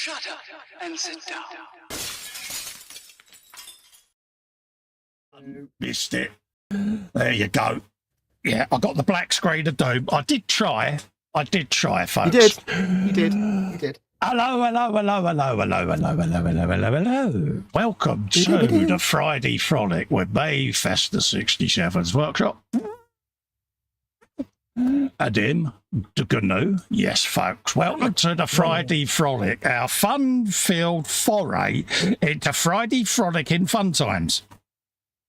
Shut up and sit down. Missed it. There you go. Yeah, I got the black screen of doom. I did try, folks. You did. Hello. Welcome to the Friday Frolic with me, Festa 67's workshop. And him, the GNU. Yes, folks. Welcome to the Friday Frolic, our fun-filled foray into Friday frolicking fun times.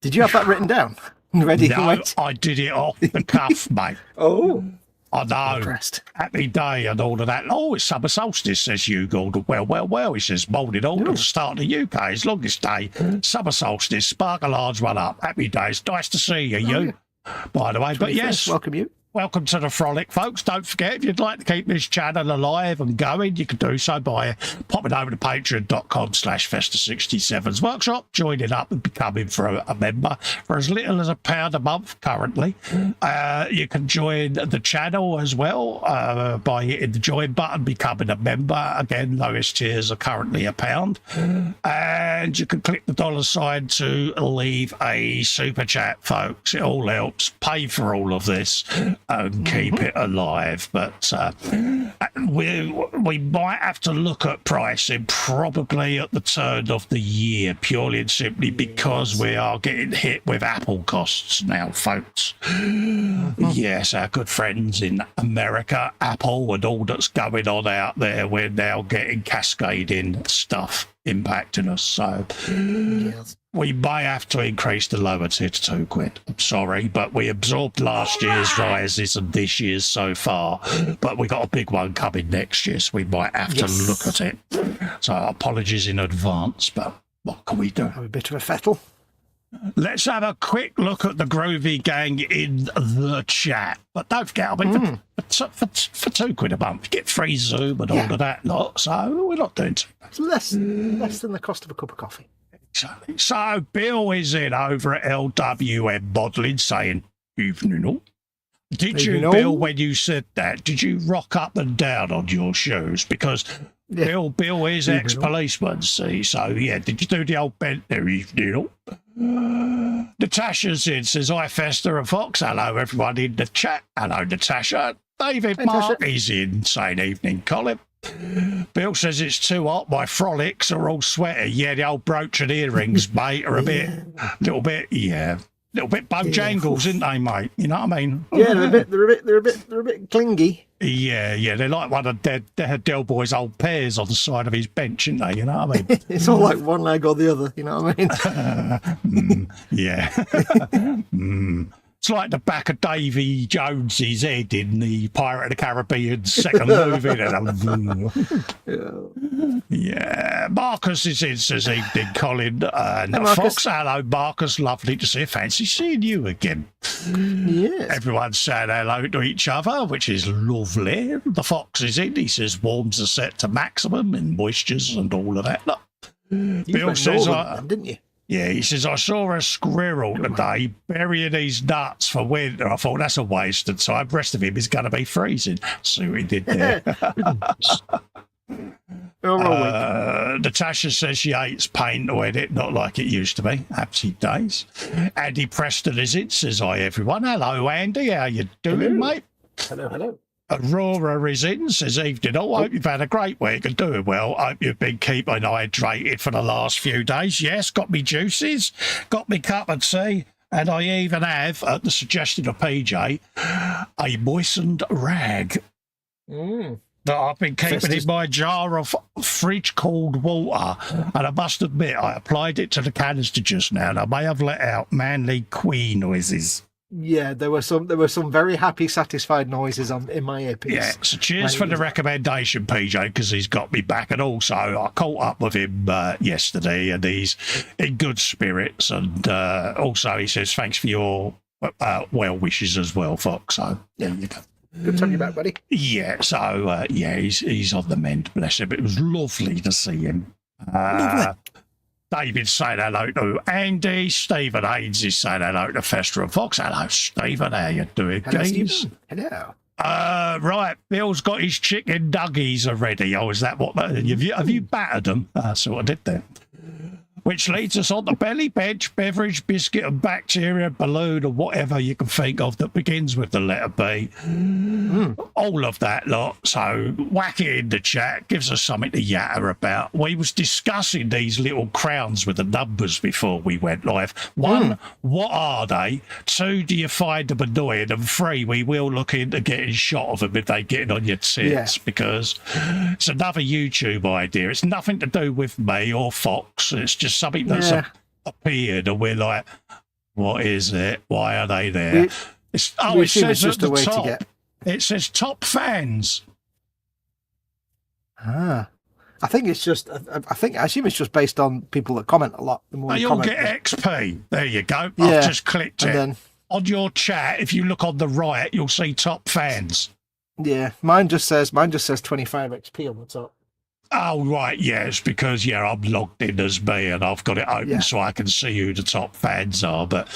Did you have that written down? Ready to No, wait? I did it off the cuff, mate. Oh. I know. Impressed. Happy day and all of that. Oh, it's summer solstice, says Hugo. Well, he says, morning all the start of the UK's longest day. Summer solstice, sparkle large one up. Happy days. Nice to see you, by the way. But yes, welcome you. Welcome to the Frolic, folks. Don't forget, if you'd like to keep this channel alive and going, you can do so by popping over to patreon.com/Festa67's workshop, joining up and becoming a member for as little as £1 a month currently. You can join the channel as well by hitting the join button, becoming a member. Again, lowest tiers are currently £1. And you can click the $sign to leave a super chat, folks. It all helps pay for all of this and keep it alive. But we might have to look at pricing probably at the turn of the year, purely and simply because we are getting hit with Apple costs now, folks. Yes, our good friends in America, Apple, and all that's going on out there, we're now getting cascading stuff impacting us. So we may have to increase the lower tier to £2. I'm sorry, but we absorbed last year's rises and this year's so far, but we got a big one coming next year, so we might have to look at it. So apologies in advance, but what can we do? Have a bit of a fettle. Let's have a quick look at the groovy gang in the chat. But don't forget, I mean, for £2 a month, you get free Zoom and all of that lot. So we're not doing too much. It's less than the cost of a cup of coffee. Exactly. So Bill is in over at LWM Modeling saying, evening all. Did you, Bill, when you said that, did you rock up and down on your shoes? Because Bill is ex-policeman, see? So, yeah, did you do the old bent there, evening all? Natasha's in, says, hi, Festa and Fox. Hello, everyone in the chat. Hello, Natasha. David Mark is in, saying evening, Colin. Bill says it's too hot. My frolics are all sweaty. Yeah, the old brooch and earrings, mate, are a little bit bojangles, isn't they, mate? You know what I mean? Yeah, they're a bit clingy. Yeah, they're like one of Del Boy's old pears on the side of his bench, aren't they? You know what I mean? It's all like one leg or the other. You know what I mean? It's like the back of Davy Jones's head in the Pirate of the Caribbean second movie. Yeah. Marcus is in, says evening, Colin. Fox, hello, Marcus. Lovely to see you. Fancy seeing you again. Yes. Everyone's saying hello to each other, which is lovely. The Fox is in. He says warms are set to maximum in moistures and all of that. Bill says, didn't you? Yeah, he says, I saw a squirrel today burying his nuts for winter. I thought, that's a waste of time. The rest of him is going to be freezing. See what he did there. Natasha says she hates paint with it, not like it used to be. Happy days. Andy Preston is in, says, hi, everyone. Hello, Andy. How you doing, mate? Hello. Aurora is in, says evening. I hope you've had a great week and doing well. I hope you've been keeping hydrated for the last few days. Yes, got me juices, got me cup of tea, and I even have, at the suggestion of PJ, a moistened rag that I've been keeping in my jar of fridge cooled water. And I must admit, I applied it to the canister just now, and I may have let out manly queen noises. Yeah, there were some very happy, satisfied noises in my earpiece. Yeah, so cheers for the recommendation, PJ, because he's got me back. And also, I caught up with him yesterday, and he's in good spirits. And also, he says, thanks for your well wishes as well, Fox. So, there you go. Good to have you back, buddy. Yeah, so, he's on the mend, bless him. It was lovely to see him. Lovely. David saying hello to Andy. Stephen Haynes is saying hello to Festa and Fox. Hello, Stephen. How you doing, guys? Hello. Right, Bill's got his chicken nuggies already. Oh, is that what? Have you battered them? That's what I did there. Which leads us on to belly, bench, beverage, biscuit, and bacteria, balloon, or whatever you can think of that begins with the letter B. All of that lot. So whack it in the chat. Gives us something to yatter about. We was discussing these little crowns with the numbers before we went live. One, what are they? Two, do you find them annoying? And three, we will look into getting shot of them if they get on your tits, because it's another YouTube idea. It's nothing to do with me or Fox. It's just something that's appeared, and we're like, what is it? Why are they there? It says just at the top. It says top fans. I think it's just. I assume it's just based on people that comment a lot. The more you'll get XP. There you go. I've just clicked it. Then, on your chat, if you look on the right, you'll see top fans. Yeah, mine just says 25 XP on the top. Oh, right, yes, because, I'm logged in as me and I've got it open so I can see who the top fans are. But,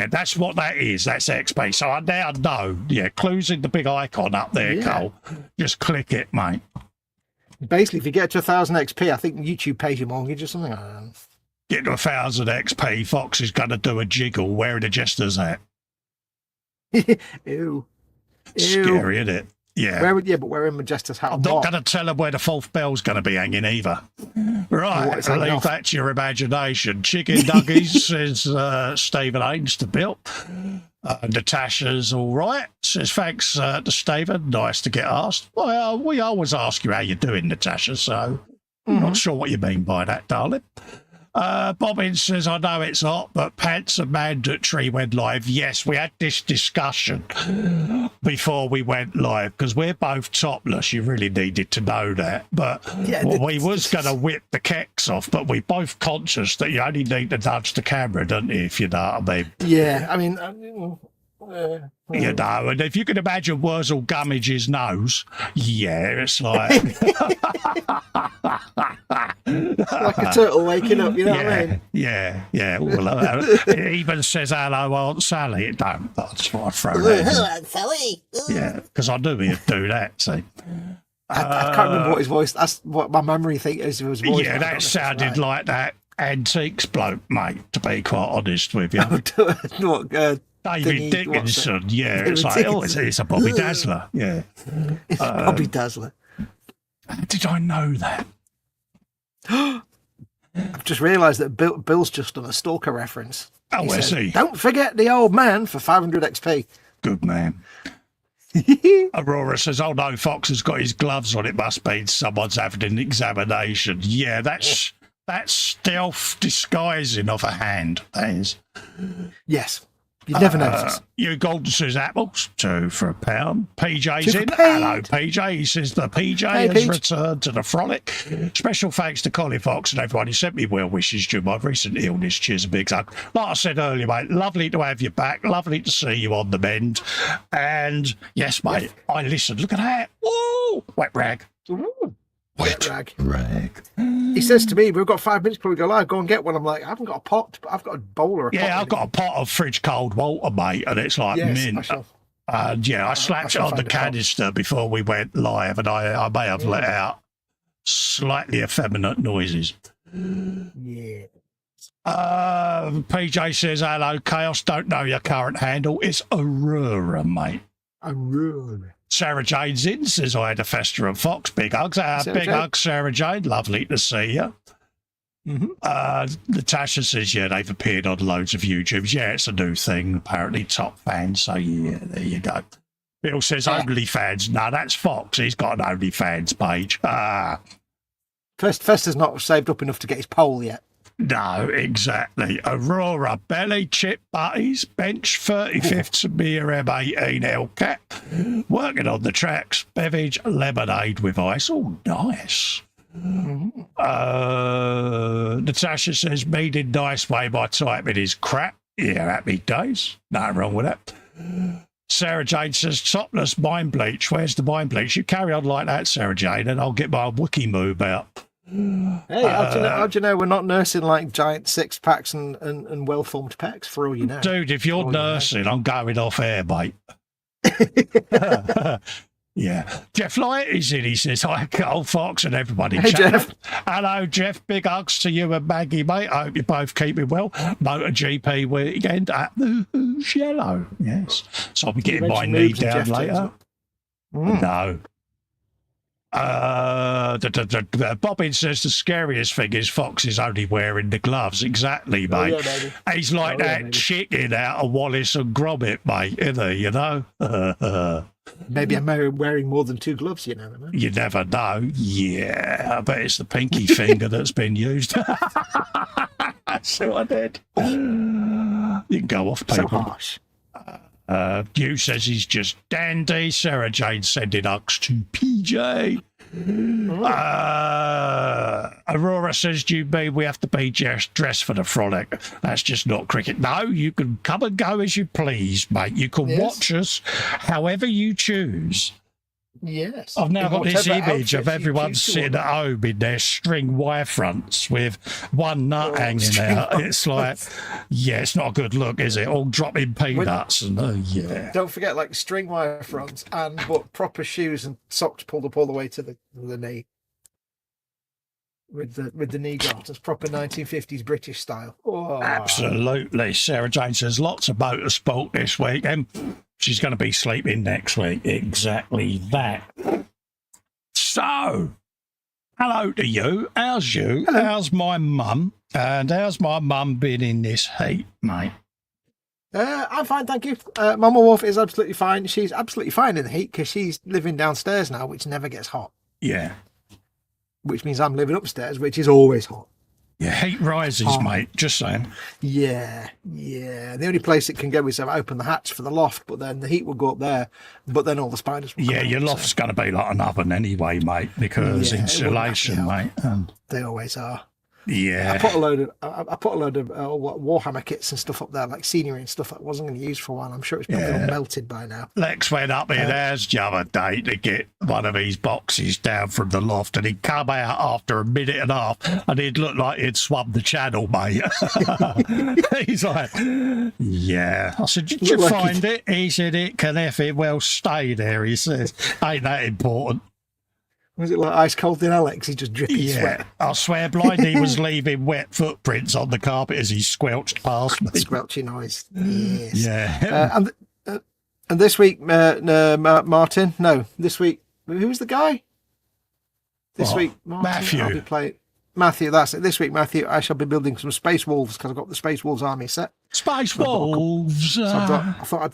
that's what that is. That's XP. So I now know. Yeah, clues in the big icon up there, Cole. Just click it, mate. Basically, if you get to 1,000 XP, I think YouTube pays your mortgage or something. I don't know. Get to 1,000 XP, Fox is going to do a jiggle. Where are the jesters at? Ew. Scary, isn't it? Yeah. But we're in Majester's hat. I'm not going to tell them where the fourth bell's going to be hanging either. Right, I'll leave that to your imagination. Chicken nuggies, says Stephen Haynes to Bill. Natasha's all right. Says thanks to Stephen. Nice to get asked. Well, we always ask you how you're doing, Natasha, so I'm not sure what you mean by that, darling. Bobbin says, I know it's hot, but pants are mandatory when live. Yes, we had this discussion before we went live because we're both topless. You really needed to know that. But we was going to whip the kecks off, but we're both conscious that you only need to nudge the camera, don't you, if you know what I mean? Yeah, I mean... you know, and if you can imagine Wurzel Gummage's nose, it's like... like a turtle waking up, you know what I mean? Yeah. Well, it even says, hello, Aunt Sally. It don't, but I just want to throw that in. Hello, Aunt Sally. Yeah, because I knew he'd do that, see. I can't remember what his voice... That's what my memory thinks is his voice. Yeah, that sounded like that Antiques bloke, mate, to be quite honest with you. David Dickinson, it's like, it's a Bobby Dazzler, It's Bobby Dazzler. Did I know that? I've just realised that Bill's just done a Stalker reference. Oh, where's he? Don't forget the old man for 500 XP. Good man. Aurora says, oh no, Fox has got his gloves on. It must be someone's having an examination. Yeah, that's stealth disguising of a hand, that is. Yes. You never notice. You Golden says apples, 2 for £1. PJ's in. Hello, PJ. He says the PJ has returned to the frolic. Special thanks to Colin Fox and everyone who sent me well wishes during my recent illness. Cheers, a big hug. Like I said earlier, mate, lovely to have you back. Lovely to see you on the mend. And yes, mate, I listened. Look at that. Woo! Wet rag. Ooh. Wet rag. He says to me, we've got 5 minutes before we go live, go and get one. I'm like, I haven't got a pot, but I've got a bowl or a pot. Yeah, I've got a pot of fridge cold water, mate, and it's like mint. I slapped it on the canister before we went live, and I may have let out slightly effeminate noises. Yeah. PJ says, hello, Chaos, don't know your current handle. It's Aurora, mate. Aurora. Sarah Jane's in, says I had a Festa and Fox. Big hugs. Big hugs, Sarah Jane. Lovely to see you. Natasha says, they've appeared on loads of YouTubes. Yeah, it's a new thing, apparently. Top fans. So, there you go. Bill says, OnlyFans. No, that's Fox. He's got an OnlyFans page. Festa's not saved up enough to get his poll yet. No, exactly. Aurora, belly, chip butties, bench, 35th Samir M18 Hellcat. Working on the tracks, beverage, lemonade with ice. Oh, nice. Natasha says, mean in nice way by typing is crap. Yeah, happy days. Nothing wrong with that. Sarah Jane says, topless mind bleach. Where's the mind bleach? You carry on like that, Sarah Jane, and I'll get my wiki move out. Hey, how do you know we're not nursing like giant 6-packs and well-formed pecs for all you know? Dude, if you're nursing, I'm going off air, mate. Yeah. Jeff Light is in. He says, hi, Carl Fox and everybody. Hey, Jeff. Hello, Jeff. Big hugs to you and Maggie, mate. I hope you're both keeping well. MotoGP weekend at the Yellow. Yes. So I'll be getting my knee down later. No. Bobbin says the scariest thing is Fox is only wearing the gloves. Exactly, mate. Yeah, he's like that chicken out of Wallace and Gromit, mate, isn't he? You know? Maybe I'm wearing more than 2 gloves, you never know. You never know. Yeah, I bet it's the pinky finger that's been used. That's what I did. You can go off, people. So harsh. Hugh says he's just dandy. Sarah Jane sending hugs to PJ. Aurora says, do you mean we have to be dressed for the frolic? That's just not cricket. No, you can come and go as you please, mate. You can watch us however you choose. Yes. I've now got this image of everyone sitting at home in their string wire fronts with one nut hanging out. It's like, yeah, it's not a good look, is it? All dropping peanuts yeah. Don't forget, like string wire fronts but proper shoes and socks pulled up all the way to the knee. With the knee guards, it's proper 1950s British style. Oh. Absolutely. Sarah Jane says lots of motorsport this weekend. She's going to be sleeping next week. Exactly that. So, hello to you. How's you? Hello. How's my mum? And how's my mum been in this heat, mate? I'm fine, thank you. Mama Wolf is absolutely fine. She's absolutely fine in the heat because she's living downstairs now, which never gets hot. Yeah. Which means I'm living upstairs, which is always hot. Yeah, heat rises, mate. Just saying. Yeah. The only place it can go is if I open the hatch for the loft, but then the heat will go up there, but then all the spiders will come your loft's going to be like an oven anyway, mate, because insulation, mate. They always are. Yeah. I put a load of Warhammer kits and stuff up there, like scenery and stuff I wasn't going to use for a while. I'm sure it's probably all melted by now. Lex went up in ours the other day to get one of these boxes down from the loft, and he'd come out after a minute and a half, and he'd look like he'd swum the channel, mate. He's like, yeah. I said, did you find it? He said, it can effing well stay there, he says. Ain't that important? Was it like ice cold in Alex? He just dripping sweat. I swear blind he was leaving wet footprints on the carpet as he squelched past me. Squelchy noise. Yes. Yeah. And this week, Martin. No, this week. Who's the guy? This week, Martin, Matthew. I'll be playing Matthew. That's it. This week, Matthew. I shall be building some Space Wolves because I've got the Space Wolves army set. Space Wolves. So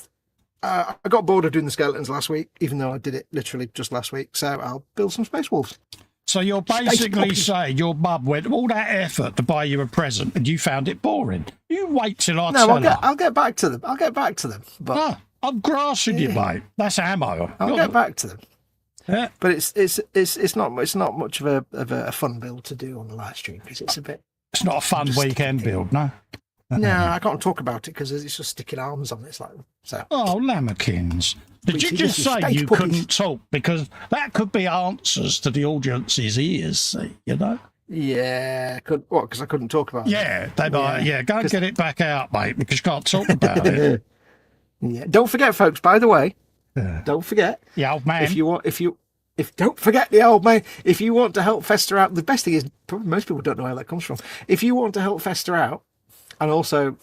I got bored of doing the skeletons last week, even though I did it literally just last week. So I'll build some Space Wolves. So you're basically saying your mum went all that effort to buy you a present and you found it boring. You wait till I tell her. I'll get back to them. But I'm grassing you, mate. That's ammo. I'll get back to them. Yeah. But it's not much of a fun build to do on the live stream because it's a bit. It's not a fun weekend build, no. No, I can't talk about it because it's just sticking arms on it. It's like so. Oh, lammerkins! Did you just say you couldn't talk because that could be answers to the audience's ears? See, you know. Yeah, because I couldn't talk about it. Yeah, they might. Yeah, go and get it back out, mate, because you can't talk about it. Yeah, don't forget, folks. By the way, don't forget the old man. Don't forget the old man. If you want to help Festa out, the best thing is probably most people don't know where that comes from. If you want to help Festa out. And also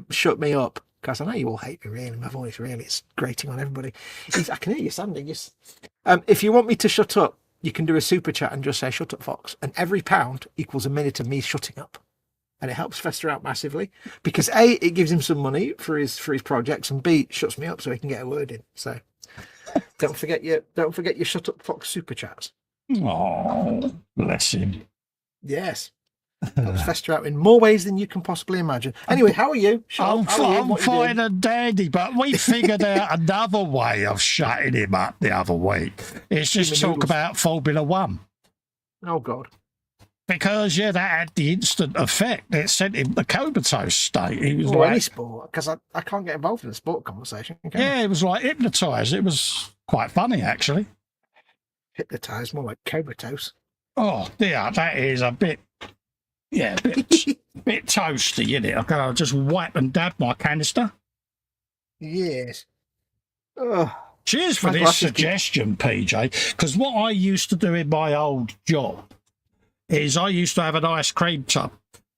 shut me up, because I know you all hate me, really. My voice really is grating on everybody. I can hear you, Sandy. Yes. If you want me to shut up, you can do a super chat and just say, shut up, Fox. And every pound equals a minute of me shutting up. And it helps Festa out massively. Because A, it gives him some money for his projects, and B, it shuts me up so he can get a word in. So don't forget your shut up, Fox super chats. Oh, bless him. Yes. Helps Festa out in more ways than you can possibly imagine. Anyway, how are you? I'm fine and dandy, but we figured out another way of shutting him up the other week. It's just talk about Formula One. Oh, God. Because, that had the instant effect. It sent him the comatose state. He was any sport, because I can't get involved in the sport conversation. It was like hypnotised. It was quite funny, actually. Hypnotised, more like comatose. Oh, dear, that is a bit... Yeah, a bit toasty, isn't it? I'll just wipe and dab my canister. Yes. Oh, Cheers for My this glasses keep- suggestion, PJ, because what I used to do in my old job is I used to have an ice cream tub,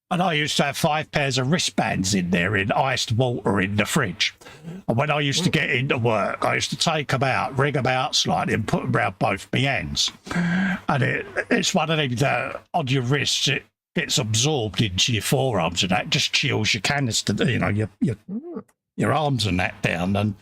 and I used to have 5 pairs of wristbands in there in iced water in the fridge. And when I used to get into work, I used to take them out, ring them out slightly, and put them around both my hands. And it's one of them that on your wrists, it gets absorbed into your forearms, and that just chills your canister, you know, your arms and that down. And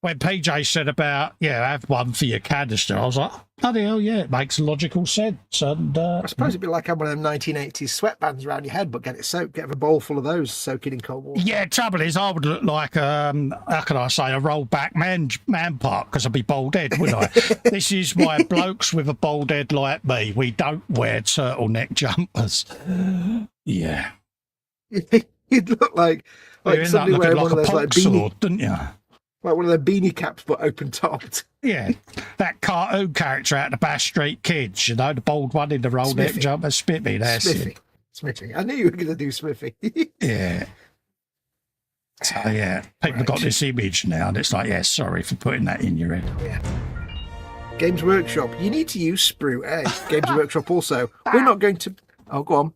when PJ said about, have one for your canister, I was like, bloody hell, yeah, it makes logical sense. And I suppose it'd be like having one of them 1980s sweatbands around your head, but get it soaked, get a bowl full of those soaking in cold water. yeah, trouble is, I would look like, how can I say, a rolled back man part, because I'd be bald head, wouldn't I? This is why blokes with a bald head like me, we don't wear turtleneck jumpers. Yeah. You'd look like somebody wearing one of those like beanie, sword, didn't you? like one of the beanie caps, but open topped. Yeah, that cartoon character out of the Bash Street Kids, you know, the bald one in the roll neck jumper, Spiffy, that's it. Smithy. I knew you were going to do Smithy. Yeah. So, yeah, people have got this image now, and it's like, yeah, sorry for putting that in your head. Yeah. Games Workshop, you need to use Sprue A. Games Workshop also. We're not going to... Oh, go on.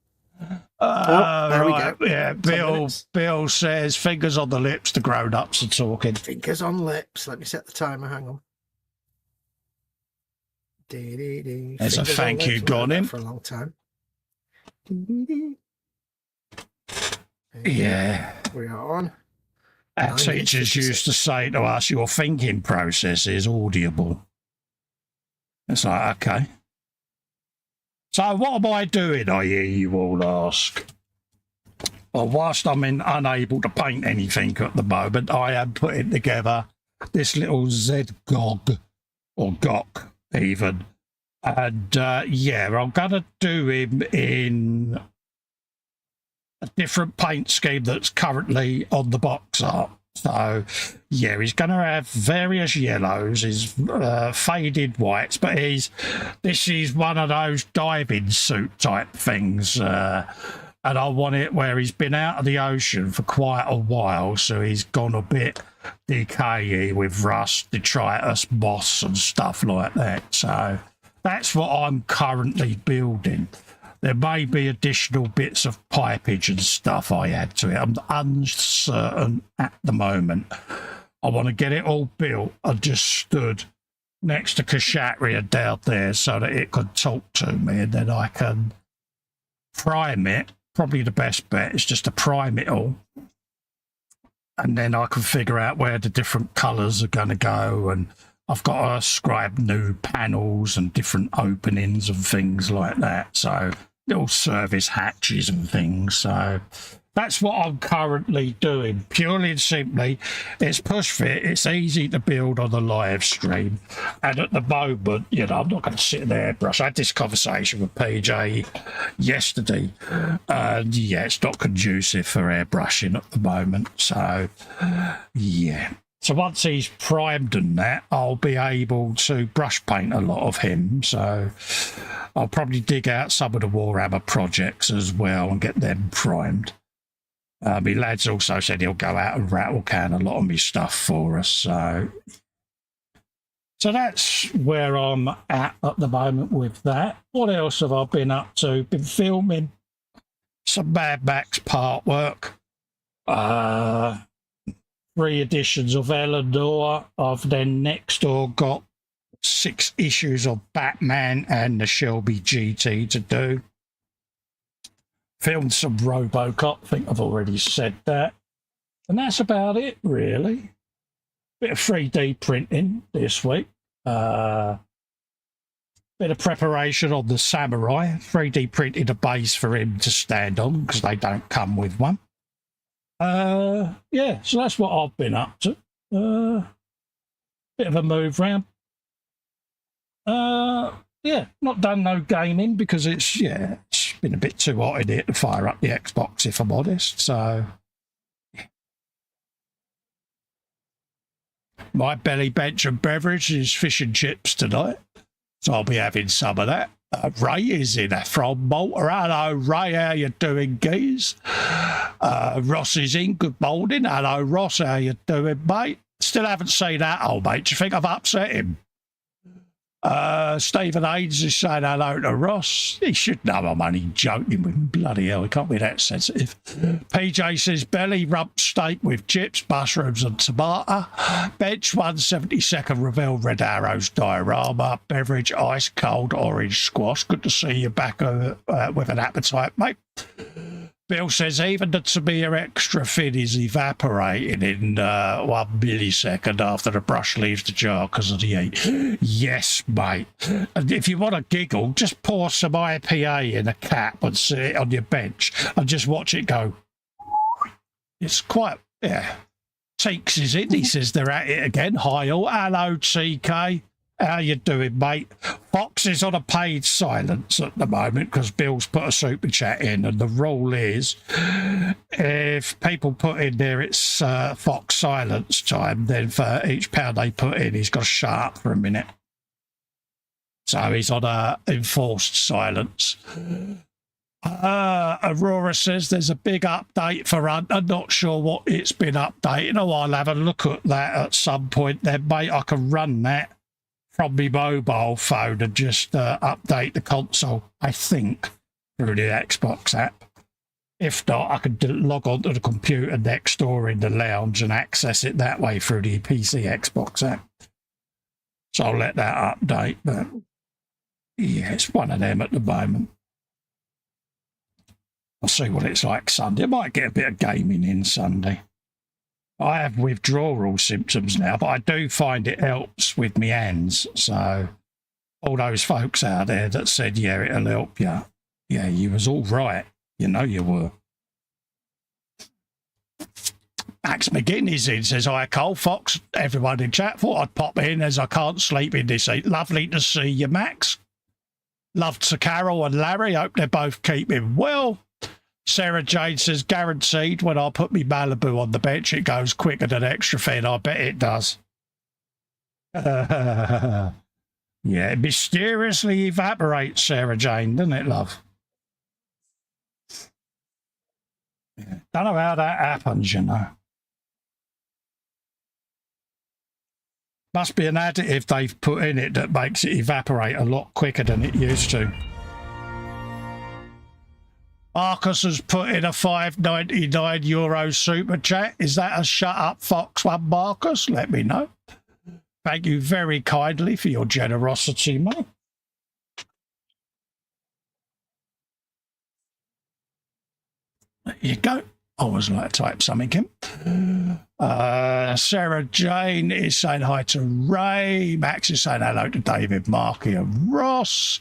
There we go. Yeah, Bill says, fingers on the lips, the grown-ups are talking. Fingers on lips. Let me set the timer. Hang on. There's a thank you gone in. For a long time. Yeah. We are on. Our teachers used to say to us, your thinking process is audible. It's like, okay. So what am I doing, I hear you all ask? Well, whilst I'm unable to paint anything at the moment, I am putting together this little ZGOG, or GOC even. And I'm going to do him in a different paint scheme that's currently on the box art. So, yeah, he's going to have various yellows, his faded whites, but this is one of those diving suit type things. And I want it where he's been out of the ocean for quite a while, so he's gone a bit decayey with rust, detritus, moss and stuff like that. So that's what I'm currently building. There may be additional bits of pipage and stuff I add to it. I'm uncertain at the moment. I want to get it all built. I just stood next to Kshatriya down there so that it could talk to me, and then I can prime it. Probably the best bet is just to prime it all. And then I can figure out where the different colours are going to go, and I've got to scribe new panels and different openings and things like that. So little service hatches and things. So that's what I'm currently doing. Purely and simply, it's push fit. It's easy to build on the live stream. And at the moment, you know, I'm not going to sit there and airbrush. I had this conversation with PJ yesterday. And yeah, it's not conducive for airbrushing at the moment. So yeah. So once he's primed and that, I'll be able to brush paint a lot of him. So I'll probably dig out some of the Warhammer projects as well and get them primed. My lad's also said he'll go out and rattle can a lot of my stuff for us. So that's where I'm at the moment with that. What else have I been up to? Been filming some Mad Max part work. 3 editions of Eleanor. I've then next door got 6 issues of Batman and the Shelby GT to do. Filmed some RoboCop, I think I've already said that. And that's about it, really. Bit of 3D printing this week. Bit of preparation on the Samurai. 3D printed a base for him to stand on because they don't come with one. Yeah, so that's what I've been up to. Bit of a move round. Yeah, not done no gaming because it's been a bit too hot in here to fire up the Xbox, if I'm honest. So yeah. My belly bench and beverage is fish and chips tonight, so I'll be having some of that. Ray is in from Malta. Hello, Ray. How you doing, geez? Ross is in. Good morning. Hello, Ross. How you doing, mate? Still haven't seen that, old mate. Do you think I've upset him? Stephen Haynes is saying hello to Ross. He should know I'm only joking with him. Bloody hell, he can't be that sensitive. PJ says belly rump steak with chips, mushrooms and tomato. Bench 172nd Revell Red Arrows diorama. Beverage ice cold orange squash. Good to see you back with an appetite, mate. Bill says even the Tamiya extra fin is evaporating in 1 millisecond after the brush leaves the jar because of the heat. Yes, mate. And if you want to giggle, just pour some IPA in a cap and sit it on your bench and just watch it go. It's quite, yeah. Teeks is in. He says they're at it again. Hi all. Hello, TK. How you doing, mate? Fox is on a paid silence at the moment because Bill's put a super chat in, and the rule is if people put in there it's Fox silence time, then for each pound they put in, he's got to shut up for a minute. So he's on a enforced silence. Aurora says there's a big update for Hunter. Not sure what it's been updating. Oh, I'll have a look at that at some point then, mate. I can run that from my mobile phone and just update the console, I think, through the Xbox app. If not, I could log on to the computer next door in the lounge and access it that way through the PC Xbox app. So I'll let that update, but yeah, it's one of them at the moment. I'll see what it's like Sunday. I might get a bit of gaming in Sunday. I have withdrawal symptoms now, but I do find it helps with my hands. So all those folks out there that said, yeah, it'll help you. Yeah, you was all right. You know you were. Max McGinnis in says, hi, Cole Fox. Everyone in chat thought I'd pop in as I can't sleep in this heat. Lovely to see you, Max. Love to Carol and Larry. Hope they're both keeping well. Sarah Jane says, guaranteed when I put me Malibu on the bench, it goes quicker than extra fin. I bet it does. Yeah, it mysteriously evaporates, Sarah Jane, doesn't it, love? Yeah. Don't know how that happens, you know. Must be an additive they've put in it that makes it evaporate a lot quicker than it used to. Marcus has put in a €5.99 super chat. Is that a shut up Fox one, Marcus? Let me know. Thank you very kindly for your generosity, mate. There you go. I always like to type something in. Sarah Jane is saying hi to Ray. Max is saying hello to David, Marky and Ross.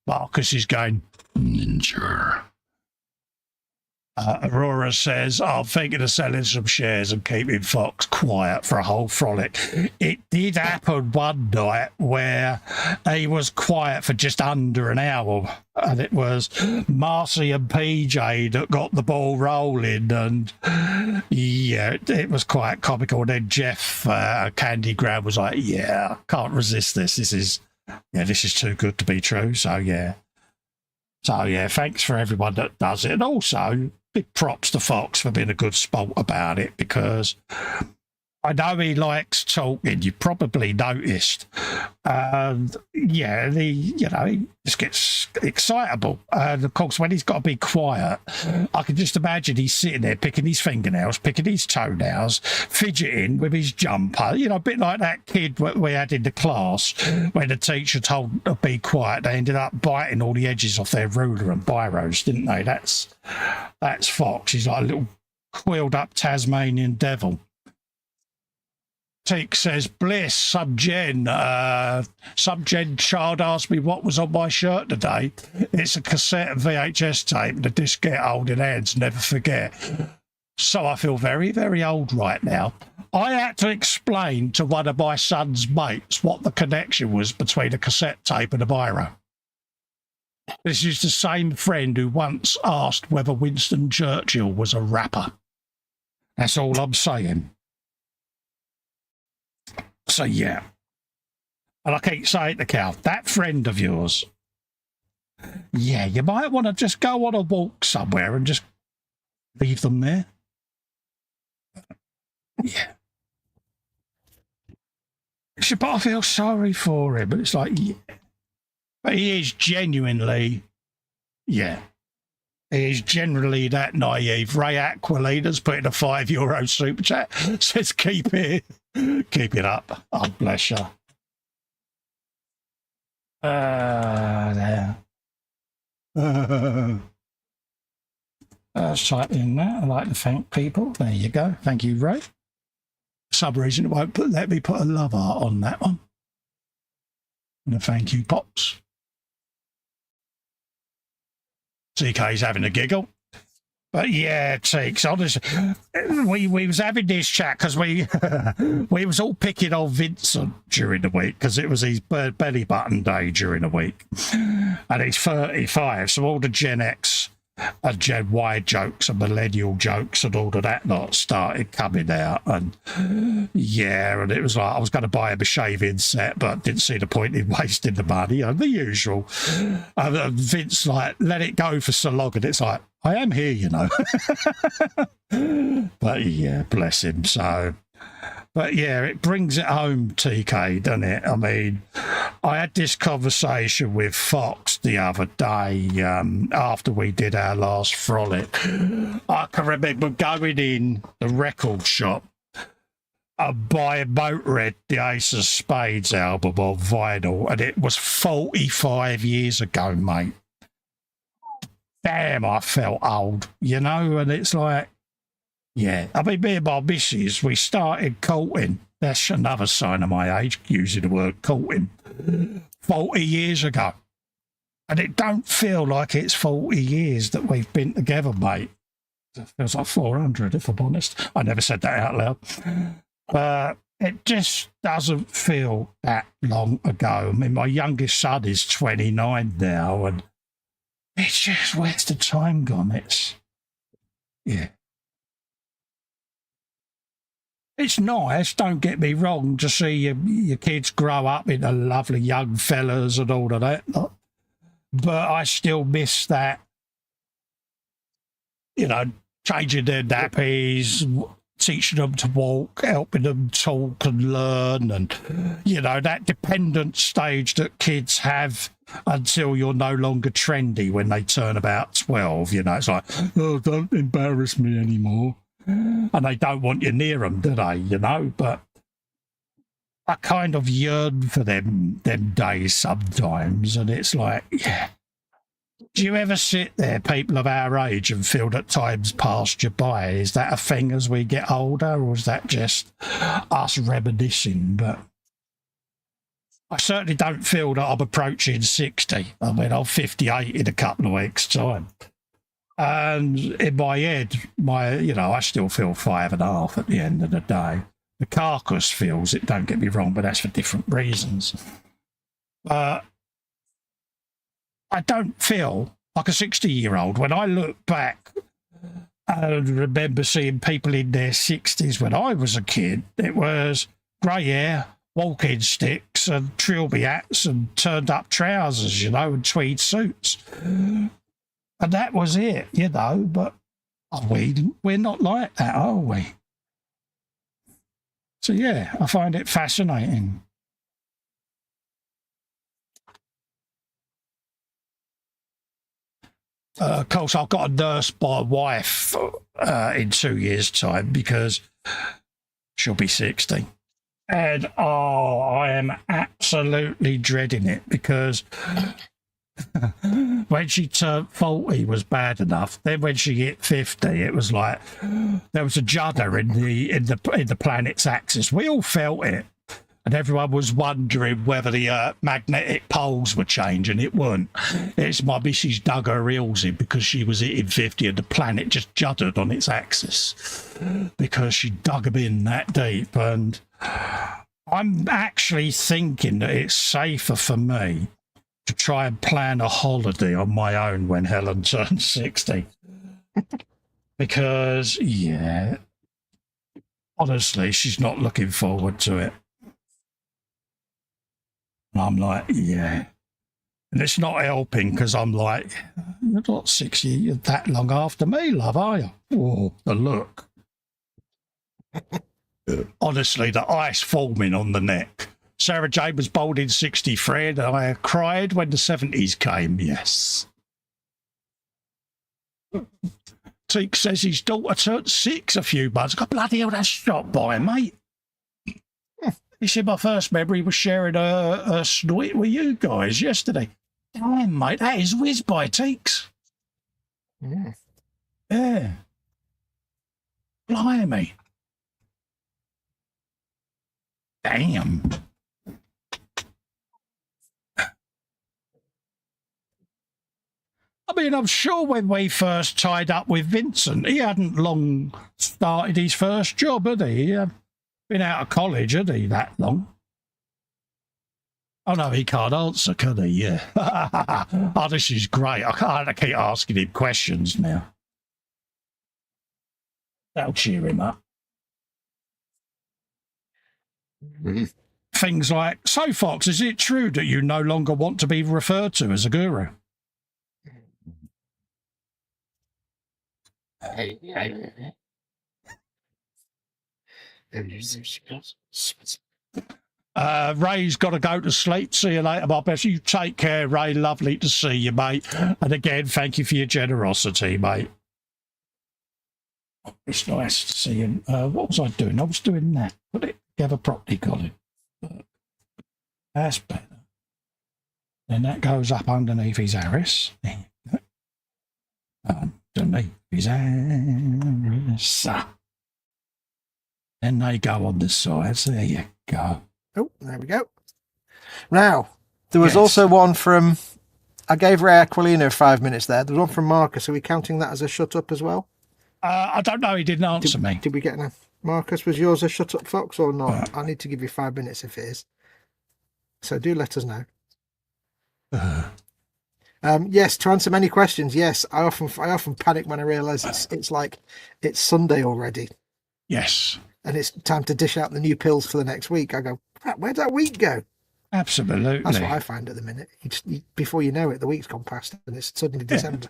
Marcus is going, ninja. Aurora says, I'm thinking of selling some shares and keeping Fox quiet for a whole frolic. It did happen one night where he was quiet for just under an hour, and it was Marcy and PJ that got the ball rolling, and yeah, it was quite comical. And then Jeff Candy Grab was like, yeah, I can't resist this. This is too good to be true. So yeah, thanks for everyone that does it. And also, big props to Fox for being a good sport about it, because I know he likes talking. You probably noticed. And yeah, he just gets excitable. And of course, when he's got to be quiet, I can just imagine he's sitting there picking his fingernails, picking his toenails, fidgeting with his jumper. You know, a bit like that kid we had in the class when the teacher told them to be quiet. They ended up biting all the edges off their ruler and biros, didn't they? That's Fox. He's like a little coiled up Tasmanian devil. Teek says, bliss, some gen child asked me what was on my shirt today. It's a cassette and VHS tape, and the diskette holding hands, never forget. So I feel very, very old right now. I had to explain to one of my son's mates what the connection was between a cassette tape and a biro. This is the same friend who once asked whether Winston Churchill was a rapper. That's all I'm saying. So, yeah. And I keep saying to Cal, that friend of yours, yeah, you might want to just go on a walk somewhere and just leave them there. Yeah. But I feel sorry for him. But it's like, yeah. But he is genuinely, yeah. He is generally that naive. Ray Aquilina's put in a €5 super chat. Says keep it up. Oh, bless you. There. Let's type in that. I'd like to thank people. There you go. Thank you, Ray. For some reason, it won't let me put a love art on that one. And a thank you, Pops. TK's having a giggle. But yeah, Teeks, honestly, we was having this chat because we was all picking on Vincent during the week because it was his belly button day during the week. And he's 35, so all the Gen X and Gen Y jokes and millennial jokes and all of that lot started coming out. And yeah, and it was like I was going to buy him a shaving set, but didn't see the point in wasting the money, and the usual. And Vince like, let it go for so long, and it's like, I am here, you know. But yeah, bless him. So, but yeah, it brings it home, TK, doesn't it? I mean, I had this conversation with Fox the other day after we did our last frolic. I can remember going in the record shop and buying Motorhead, the Ace of Spades album on vinyl, and it was 45 years ago, mate. Damn, I felt old, you know, and it's like, yeah. I mean, me and my missus, we started courting. That's another sign of my age, using the word courting. 40 years ago. And it don't feel like it's 40 years that we've been together, mate. It feels like 400, if I'm honest. I never said that out loud. But it just doesn't feel that long ago. I mean, my youngest son is 29 now, and it's just, where's the time gone? It's, yeah. It's nice, don't get me wrong, to see your kids grow up into lovely young fellas and all of that. But I still miss that, you know, changing their nappies, teaching them to walk, helping them talk and learn, and, you know, that dependent stage that kids have until you're no longer trendy when they turn about 12. You know, it's like, oh, don't embarrass me anymore. And they don't want you near them, do they? You know, but I kind of yearn for them days sometimes, and it's like, yeah. Do you ever sit there, people of our age, and feel that time's passed you by? Is that a thing as we get older, or is that just us reminiscing? But I certainly don't feel that I'm approaching 60. I mean, I'm 58 in a couple of weeks' time. And in my head, I still feel 5.5 at the end of the day. The carcass feels it, don't get me wrong, but that's for different reasons. I don't feel like a 60-year-old. When I look back and remember seeing people in their 60s when I was a kid, it was grey hair, walking sticks and trilby hats and turned-up trousers, you know, and tweed suits. And that was it, you know, but we're not like that, are we? So, yeah, I find it fascinating. Of course, I've got to nurse my wife in 2 years' time because she'll be 60. And, I am absolutely dreading it because when she turned 40 was bad enough. Then when she hit 50, it was like there was a judder in the planet's axis. We all felt it, and everyone was wondering whether the magnetic poles were changing. It weren't. It's my missus dug her heels in because she was hitting 50, and the planet just juddered on its axis because she dug them in that deep. And I'm actually thinking that it's safer for me to try and plan a holiday on my own when Helen turns 60. Because, yeah, honestly, she's not looking forward to it. And I'm like, yeah. And it's not helping because I'm like, you're not 60, you're that long after me, love, are you? Oh, the look. Honestly, the ice forming on the neck. Sarah Jane was born in 63 and I cried when the 70s came, yes. Teak says his daughter turned 6 a few months ago. Bloody hell, that's shot by, mate. He said my first memory was sharing a snoit with you guys yesterday. Damn, mate, that is whiz by, Teeks. Yeah. Yeah. Blimey. Damn. I mean, I'm sure when we first tied up with Vincent, he hadn't long started his first job, had he? He had been out of college, had he, that long? Oh, no, he can't answer, can he? Yeah. Oh, this is great. I can't keep asking him questions now. That'll cheer him up. Mm-hmm. Things like, so Fox, is it true that you no longer want to be referred to as a guru? Ray's got to go to sleep. See you later, my best. You take care, Ray. Lovely to see you, mate. And again, thank you for your generosity, mate. It's nice to see him. What was I doing? I was doing that. Put it together properly, Colin. That's better. Then that goes up underneath his arris. There you go. Underneath his arris. Then they go on the sides. There you go. Oh, there we go. Now, there was also one from... I gave Ray Aquilino 5 minutes there. There was one from Marcus. Are we counting that as a shut up as well? I don't know. He didn't answer me. Did we get enough? Marcus, was yours a shut up, Fox, or not? I need to give you 5 minutes if it is. So do let us know. Yes, to answer many questions. Yes, I often panic when I realise it's Sunday already. Yes. And it's time to dish out the new pills for the next week. I go, where'd that week go? Absolutely. That's what I find at the minute. Before you know it, the week's gone past and it's suddenly December.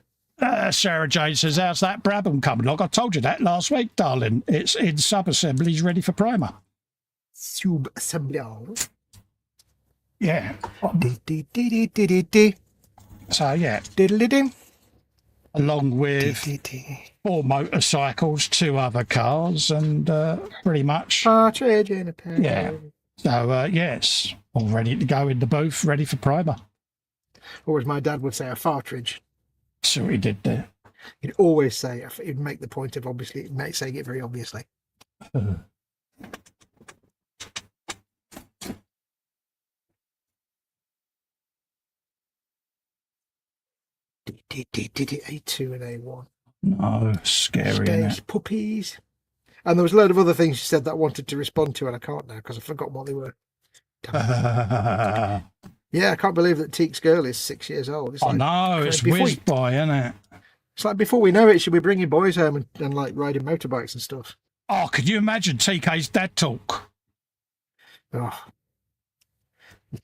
Sarah Jane says, how's that Brabham coming along? I told you that last week, darling. It's in sub-assemblies ready for primer. Sub-assembly. Yeah. So, yeah. Along with 4 motorcycles, 2 other cars, and pretty much... Partridge in a pear. Yeah. So, yes, all ready to go in the booth, ready for primer. Or as my dad would say, a fartridge. So what he did there. He'd always say, he'd make the point of obviously, saying it very obviously. A2 and A1. No, scary. Space puppies. And there was a load of other things she said that I wanted to respond to, and I can't now because I forgot what they were. Yeah, I can't believe that Teek's girl is 6 years old. It's I know, it's whizzed by, isn't it? It's like before we know it, she'll be bringing boys home and like riding motorbikes and stuff. Oh, could you imagine TK's dad talk? Oh.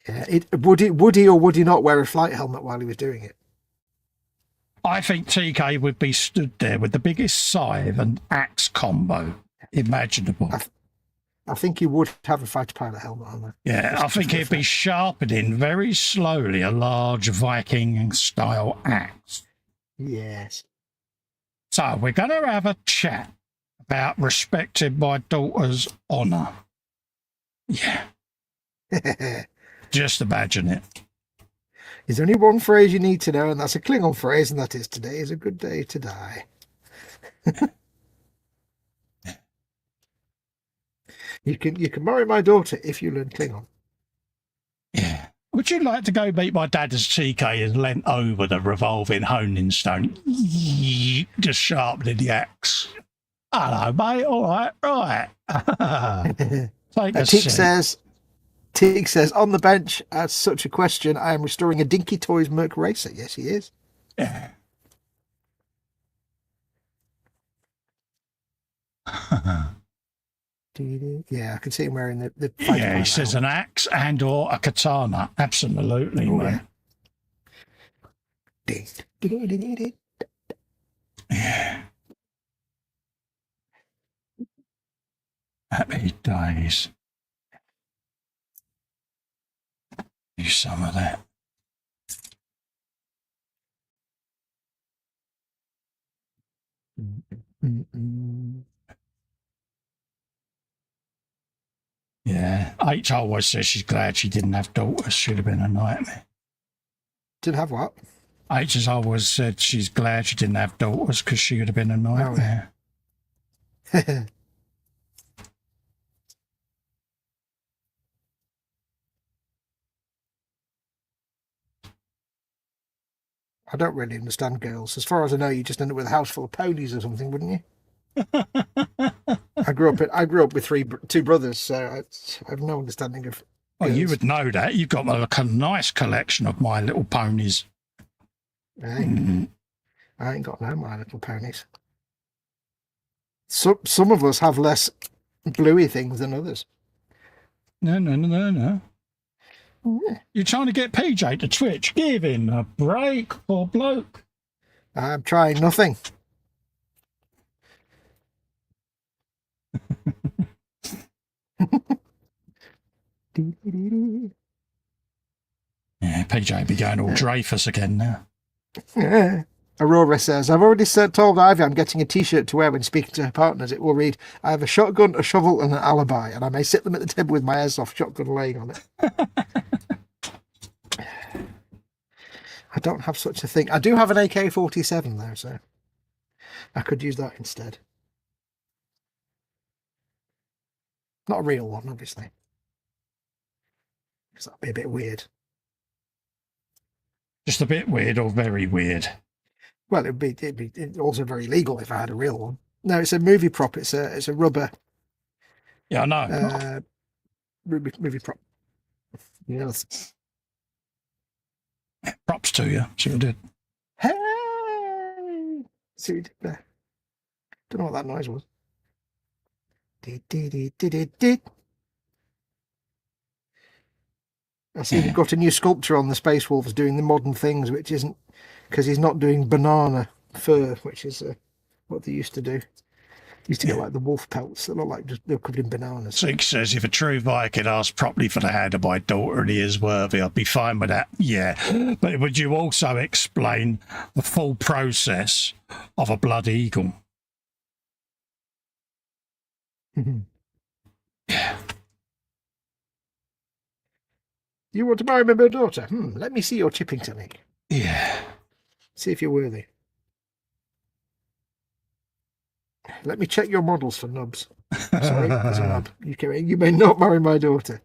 Yeah, would he or would he not wear a flight helmet while he was doing it? I think TK would be stood there with the biggest scythe and axe combo imaginable. I think he would have a fighter pilot helmet on there. Yeah, I think he'd be sharpening very slowly a large Viking-style axe. Yes. So we're going to have a chat about respecting my daughter's honour. Yeah. Just imagine it. There's only one phrase you need to know, and that's a Klingon phrase, and that is, today is a good day to die. You can marry my daughter if you learn Klingon. Yeah. Would you like to go meet my dad as TK has leant over the revolving honing stone, just sharpening the axe? Hello, mate. All right. Take a seat. Teek says, on the bench, as such a question, I am restoring a Dinky Toys Merc Racer. Yes, he is. Yeah. Yeah, I can see him wearing the yeah, he says an axe and or a katana. Absolutely, man. Yeah. Happy days. Do some of that. Yeah, H always says she's glad she didn't have daughters. Should have been a nightmare. Didn't have what? H has always said she's glad she didn't have daughters because she would have been a nightmare. Oh, yeah. I don't really understand girls. As far as I know, you just end up with a house full of ponies or something, wouldn't you? I grew up with two brothers, so I have no understanding of. Well, you would know that. You've got like a nice collection of My Little Ponies. Hey, I ain't got no My Little Ponies. Some of us have less bluey things than others. No. Yeah. You're trying to get PJ to Twitch. Give him a break, poor bloke. I'm trying nothing. Yeah, PJ be going all Dreyfus again now. Yeah. Aurora says, I've already told Ivy I'm getting a t-shirt to wear when speaking to her partners. It will read, I have a shotgun, a shovel and an alibi, and I may sit them at the table with my airsoft shotgun laying on it. I don't have such a thing. I do have an AK-47 though, so I could use that instead. Not a real one, obviously. Because that'd be a bit weird. Just a bit weird or very weird? Well, it'd be also very legal if I had a real one. No, it's a movie prop. It's a rubber. Yeah, I know. Movie prop. Yes. Props to you. See what I did. Hey! See what you did there. Don't know what that noise was. Did. I see we've got a new sculpture on the Space Wolves doing the modern things, which isn't because he's not doing banana fur, which is what they used to do. Used to get like the wolf pelts that look like they're covered in bananas. Six says, if a true Viking asked properly for the hand of my daughter and he is worthy, I'd be fine with that. Yeah. But would you also explain the full process of a blood eagle? Yeah. You want to marry my daughter? Let me see your chipping technique. Yeah. See if you're worthy. Let me check your models for nubs. Sorry, there's a nub. You may not marry my daughter.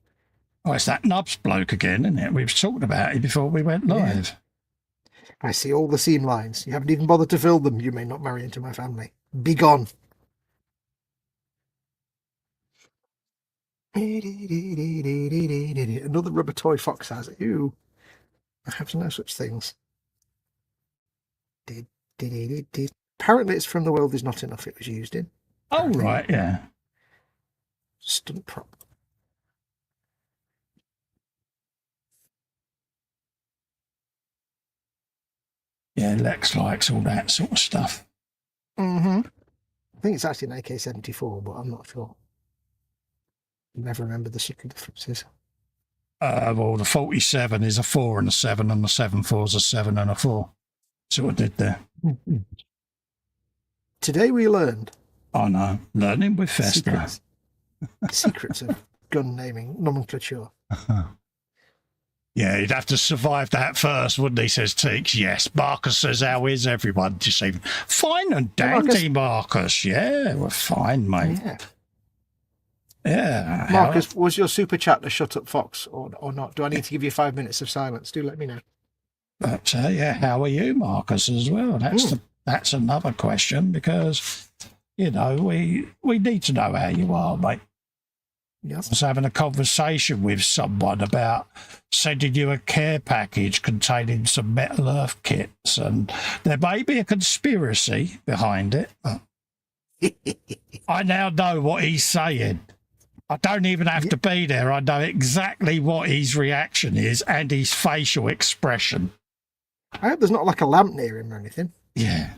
Oh, it's that nubs bloke again, isn't it? We've talked about it before we went live. Yeah. I see all the seam lines. You haven't even bothered to fill them. You may not marry into my family. Be gone. Another rubber toy Fox has. Ew. I have no such things. Apparently it's from The World Is Not Enough it was used in. Oh, right, yeah. Stunt prop. Yeah, Lex likes all that sort of stuff. I think it's actually an AK-74, but I'm not sure. Never remember the secret differences. Well, the 47 is a 4 and a 7, and the 7.4 is a 7 and a 4. See what I did there? Today we learned. Oh, no. Learning with Festa. Secrets of gun naming nomenclature. Yeah, you'd have to survive that first, wouldn't he, says Teeks. Yes. Marcus says, how is everyone? Just even fine and dandy, Marcus. Yeah, we're fine, mate. Yeah. Marcus, was your super chat a shut up Fox or not? Do I need to give you 5 minutes of silence? Do let me know. But yeah, how are you, Marcus, as well? That's another question because, you know, we need to know how you are, mate. Yep. I was having a conversation with someone about sending you a care package containing some Metal Earth kits, and there may be a conspiracy behind it. I now know what he's saying. I don't even have to be there. I know exactly what his reaction is and his facial expression. I hope there's not like a lamp near him or anything. Yeah.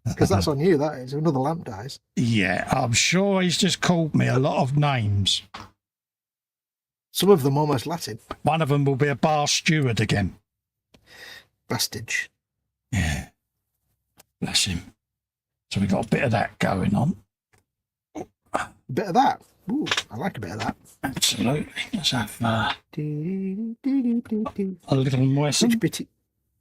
Because that's on you, that is. If another lamp dies. Yeah, I'm sure he's just called me a lot of names. Some of them almost Latin. One of them will be a bar steward again. Bastage. Yeah. Bless him. So we got a bit of that going on. A bit of that. Ooh, I like a bit of that. Absolutely. Let's have a little moisten.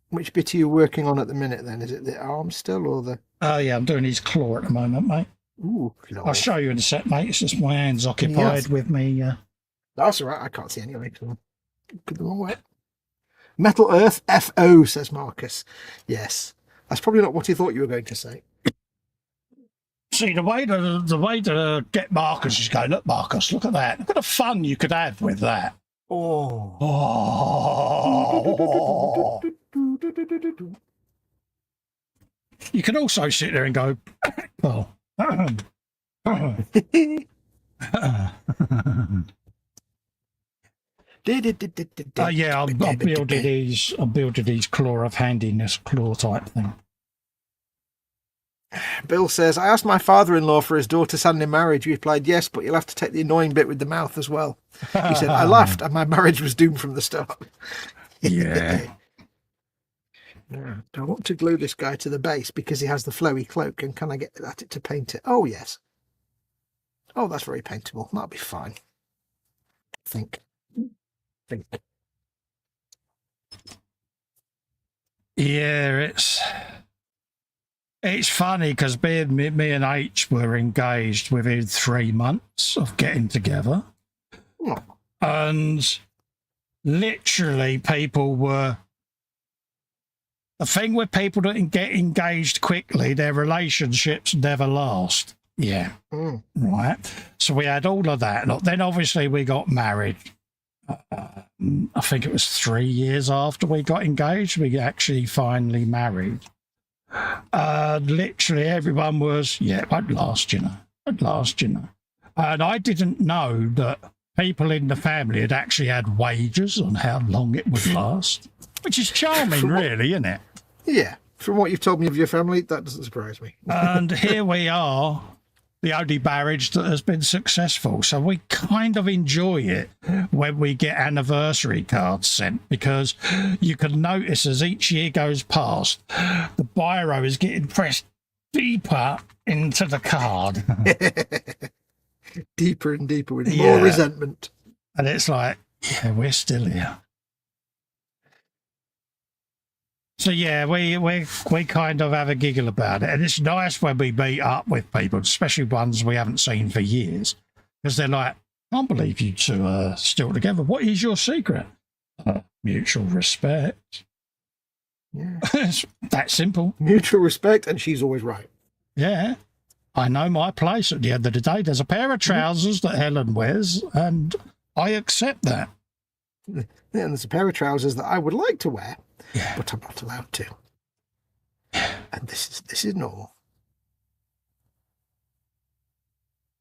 Which bit are you working on at the minute then? Is it the arm still or the... Oh, yeah, I'm doing his claw at the moment, mate. Ooh, no. I'll show you in a sec, mate. It's just my hands occupied with me. That's all right. I can't see anyway. So go the wrong way. Metal Earth FO, says Marcus. Yes. That's probably not what he thought you were going to say. See, the way to get Marcus is go, look, Marcus, look at that. Look at the fun you could have with that. Oh. Oh. You can also sit there and go, oh. Yeah, I'm building these claw of handiness claw type thing. Bill says, I asked my father-in-law for his daughter's hand in marriage. He replied, yes, but you'll have to take the annoying bit with the mouth as well. He said, I laughed and my marriage was doomed from the start. Yeah. I want to glue this guy to the base because he has the flowy cloak, and can I get at it to paint it? Oh, yes. Oh, that's very paintable. That'll be fine. Think. Yeah, it's funny because me and H were engaged within 3 months of getting together. Oh. And literally people were... The thing with people that get engaged quickly, their relationships never last. Yeah. Mm. Right. So we had all of that. Look, then obviously we got married. I think it was 3 years after we got engaged, we actually finally married. Literally everyone was, yeah, it won't last, you know. It won't last, you know. And I didn't know that people in the family had actually had wagers on how long it would last, which is charming, really, isn't it? Yeah. From what you've told me of your family, that doesn't surprise me. And here we are, the only marriage that has been successful. So we kind of enjoy it when we get anniversary cards sent, because you can notice as each year goes past, the biro is getting pressed deeper into the card. Deeper and deeper with more resentment. And it's like, yeah, we're still here. So yeah, we kind of have a giggle about it, and it's nice when we meet up with people, especially ones we haven't seen for years, because they're like, I can't believe you two are still together. What is your secret? Mutual respect. Yeah. It's that simple. Mutual respect, and she's always right. Yeah. I know my place at the end of the day. There's a pair of trousers that Helen wears, and I accept that. Yeah, and there's a pair of trousers that I would like to wear, yeah, but I'm not allowed to. And this is normal.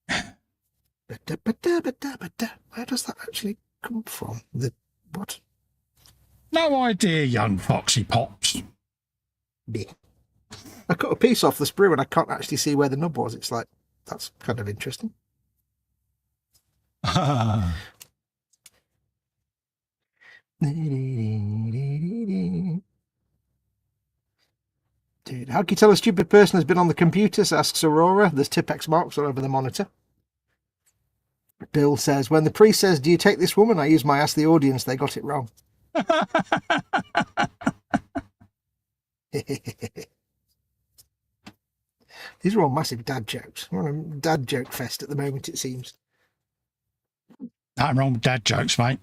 Where does that actually come from? The what? No idea, young Foxy Pops. Yeah. I cut a piece off the sprue and I can't actually see where the nub was. It's like, that's kind of interesting. Dude, how can you tell a stupid person has been on the computer? Asks Aurora. There's Tipex marks all over the monitor. Bill says, when the priest says, do you take this woman? I use my ask the audience. They got it wrong. These are all massive dad jokes. We're on a dad joke fest at the moment, it seems. Nothing wrong with dad jokes, mate.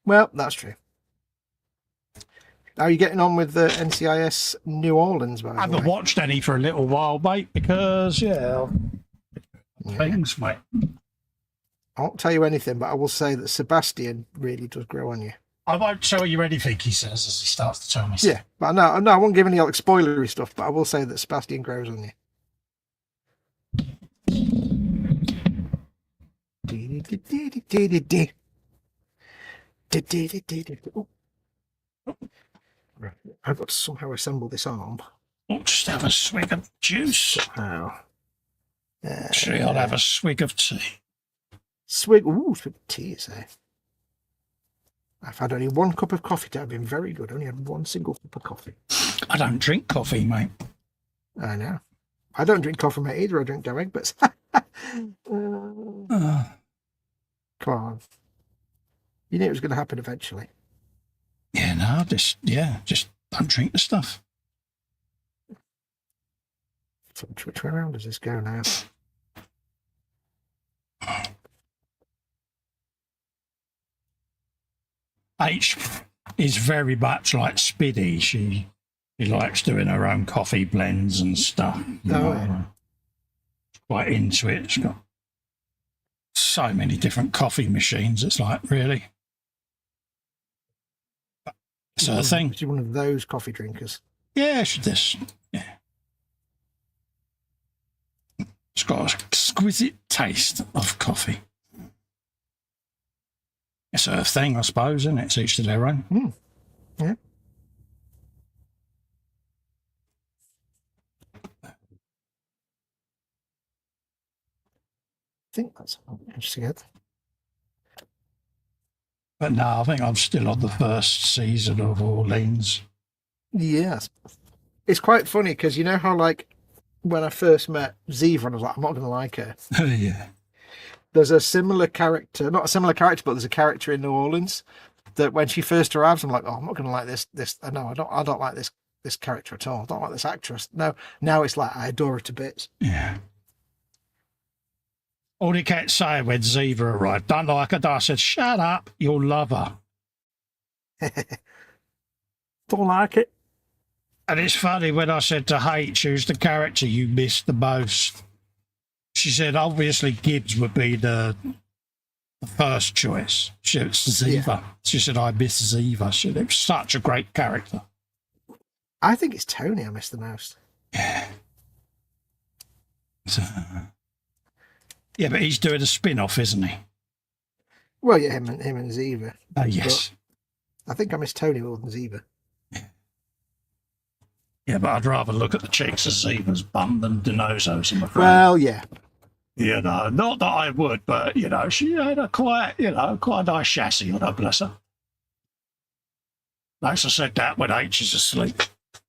Well, that's true. How are you getting on with the NCIS New Orleans, by the way? I haven't watched any for a little while, mate, because, things, mate. I won't tell you anything, but I will say that Sebastian really does grow on you. I won't tell you anything, he says, as he starts to tell me stuff. Yeah, but no, I won't give any like spoilery stuff, but I will say that Sebastian grows on you. Right. I've got to somehow assemble this arm. I'll just have a swig of juice. Somehow. Actually, I'll have a swig of tea. Swig. Ooh, swig of tea, you say. I've had only 1 cup of coffee today. I've been very good. Only had 1 single cup of coffee. I don't drink coffee, mate. I know. I don't drink coffee, mate, either. I drink direct, but... Come on. You knew it was going to happen eventually. Yeah, no, just don't drink the stuff. Which way around does this go now? H is very much like Spiddy. She likes doing her own coffee blends and stuff. Yeah. Quite into it. She's got so many different coffee machines. It's like, really? It's her thing. She's one of those coffee drinkers. Yeah, she's this. Yeah. It's got an exquisite taste of coffee. It's her thing, I suppose, isn't it? It's each to their own. Yeah. I think that's all together. But no, I think I'm still on the first season of Orleans. Yes. It's quite funny because you know how, like, when I first met Ziva, and I was like, I'm not going to like her. Yeah. There's a similar character, not a similar character, but there's a character in New Orleans that when she first arrives, I'm like, oh, I'm not going to like this. No, I don't like this character at all. I don't like this actress. No, now it's like I adore her to bits. Yeah. All he kept saying when Ziva arrived, don't like her. I said, shut up, you'll love her. Don't like it. And it's funny when I said to H, who's the character you missed the most? She said, obviously Gibbs would be the first choice. It's Ziva. Yeah. She said, I miss Ziva. She said, it was such a great character. I think it's Tony I miss the most. Yeah. Yeah, but he's doing a spin-off, isn't he? Well, yeah, him and Ziva. Oh, yes. But I think I miss Tony more than Ziva. Yeah, but I'd rather look at the cheeks of Ziva's bum than Dinozo's, I'm afraid. Well, yeah. You know, not that I would, but, you know, she had a quite a nice chassis on her, bless her. Like I said that when H is asleep.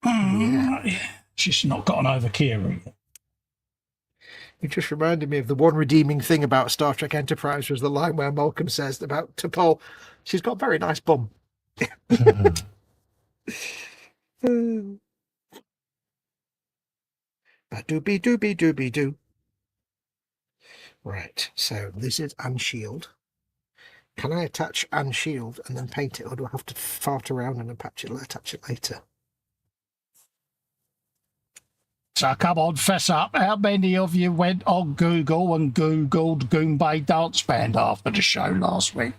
Yeah. She's not gotten over Kira yet. It just reminded me of the one redeeming thing about Star Trek Enterprise was the line where Malcolm says about T'Pol, she's got a very nice bum. Doobie-doobie-doobie-doo. Right, so lizard and shield. Can I attach and shield and then paint it, or do I have to fart around and attach it later? So come on, fess up. How many of you went on Google and Googled Goombay Dance Band after the show last week?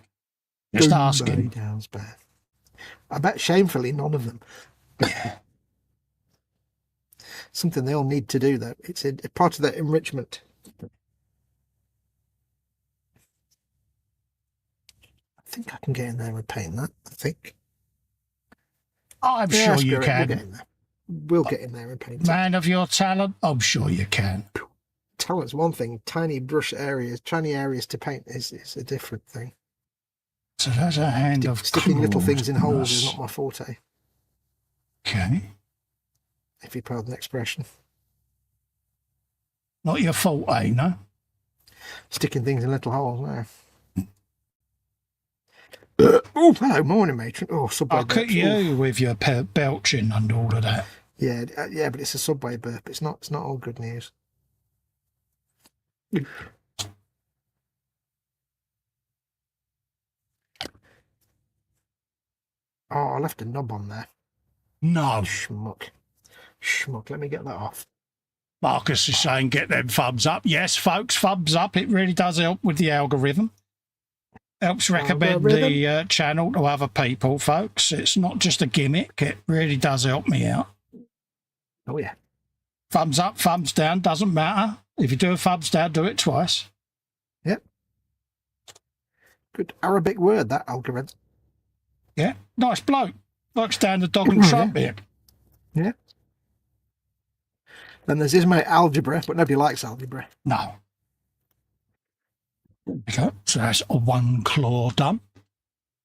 Just asking. Dance Band. I bet shamefully none of them. Yeah. Something they all need to do, though. It's a part of their enrichment. I think I can get in there and paint that, I think. I'm sure you can. We'll get in there. We'll get in there and paint it. Man of your talent, I'm sure you can. Talent's one thing. Tiny brush areas, tiny areas to paint is a different thing. So that's a hand of sticking little things in holes is not my forte. Okay. If you pardon the expression. Not your fault, eh, no? Sticking things in little holes, no. Oh, hello, morning, matron. Oh, subway I'll cut you with your belching and all of that. Yeah, but it's a subway burp. It's not all good news. Oh, I left a knob on there. No. Schmuck. Let me get that off. Marcus is saying get them thumbs up. Yes, folks, thumbs up. It really does help with the algorithm. Helps recommend the channel to other people, folks. It's not just a gimmick. It really does help me out. Oh, yeah. Thumbs up, thumbs down, doesn't matter. If you do a thumbs down, do it twice. Yep. Good Arabic word, that algorithm. Yeah, nice bloke. Likes down the dog and Trump here. Yeah. Then there's his mate algebra, but nobody likes algebra. No. Okay, so that's a one claw done.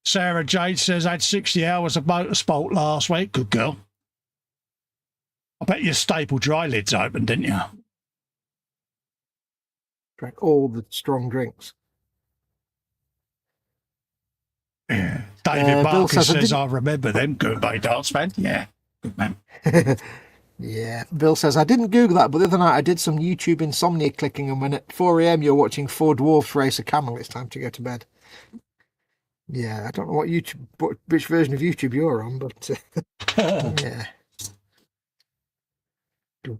Sarah Jade says, I had 60 hours of motorsport last week. Good girl. I bet your staple dry lids open, didn't you? Drank all the strong drinks. Yeah. David Bill Marcus says, I remember them. Good mate, dance man. Yeah, good man. Yeah, Bill says, I didn't Google that, but the other night I did some YouTube insomnia clicking, and when at 4 a.m. you're watching 4 dwarfs race a camel, it's time to go to bed. Yeah, I don't know which version of YouTube you're on, but yeah. Do.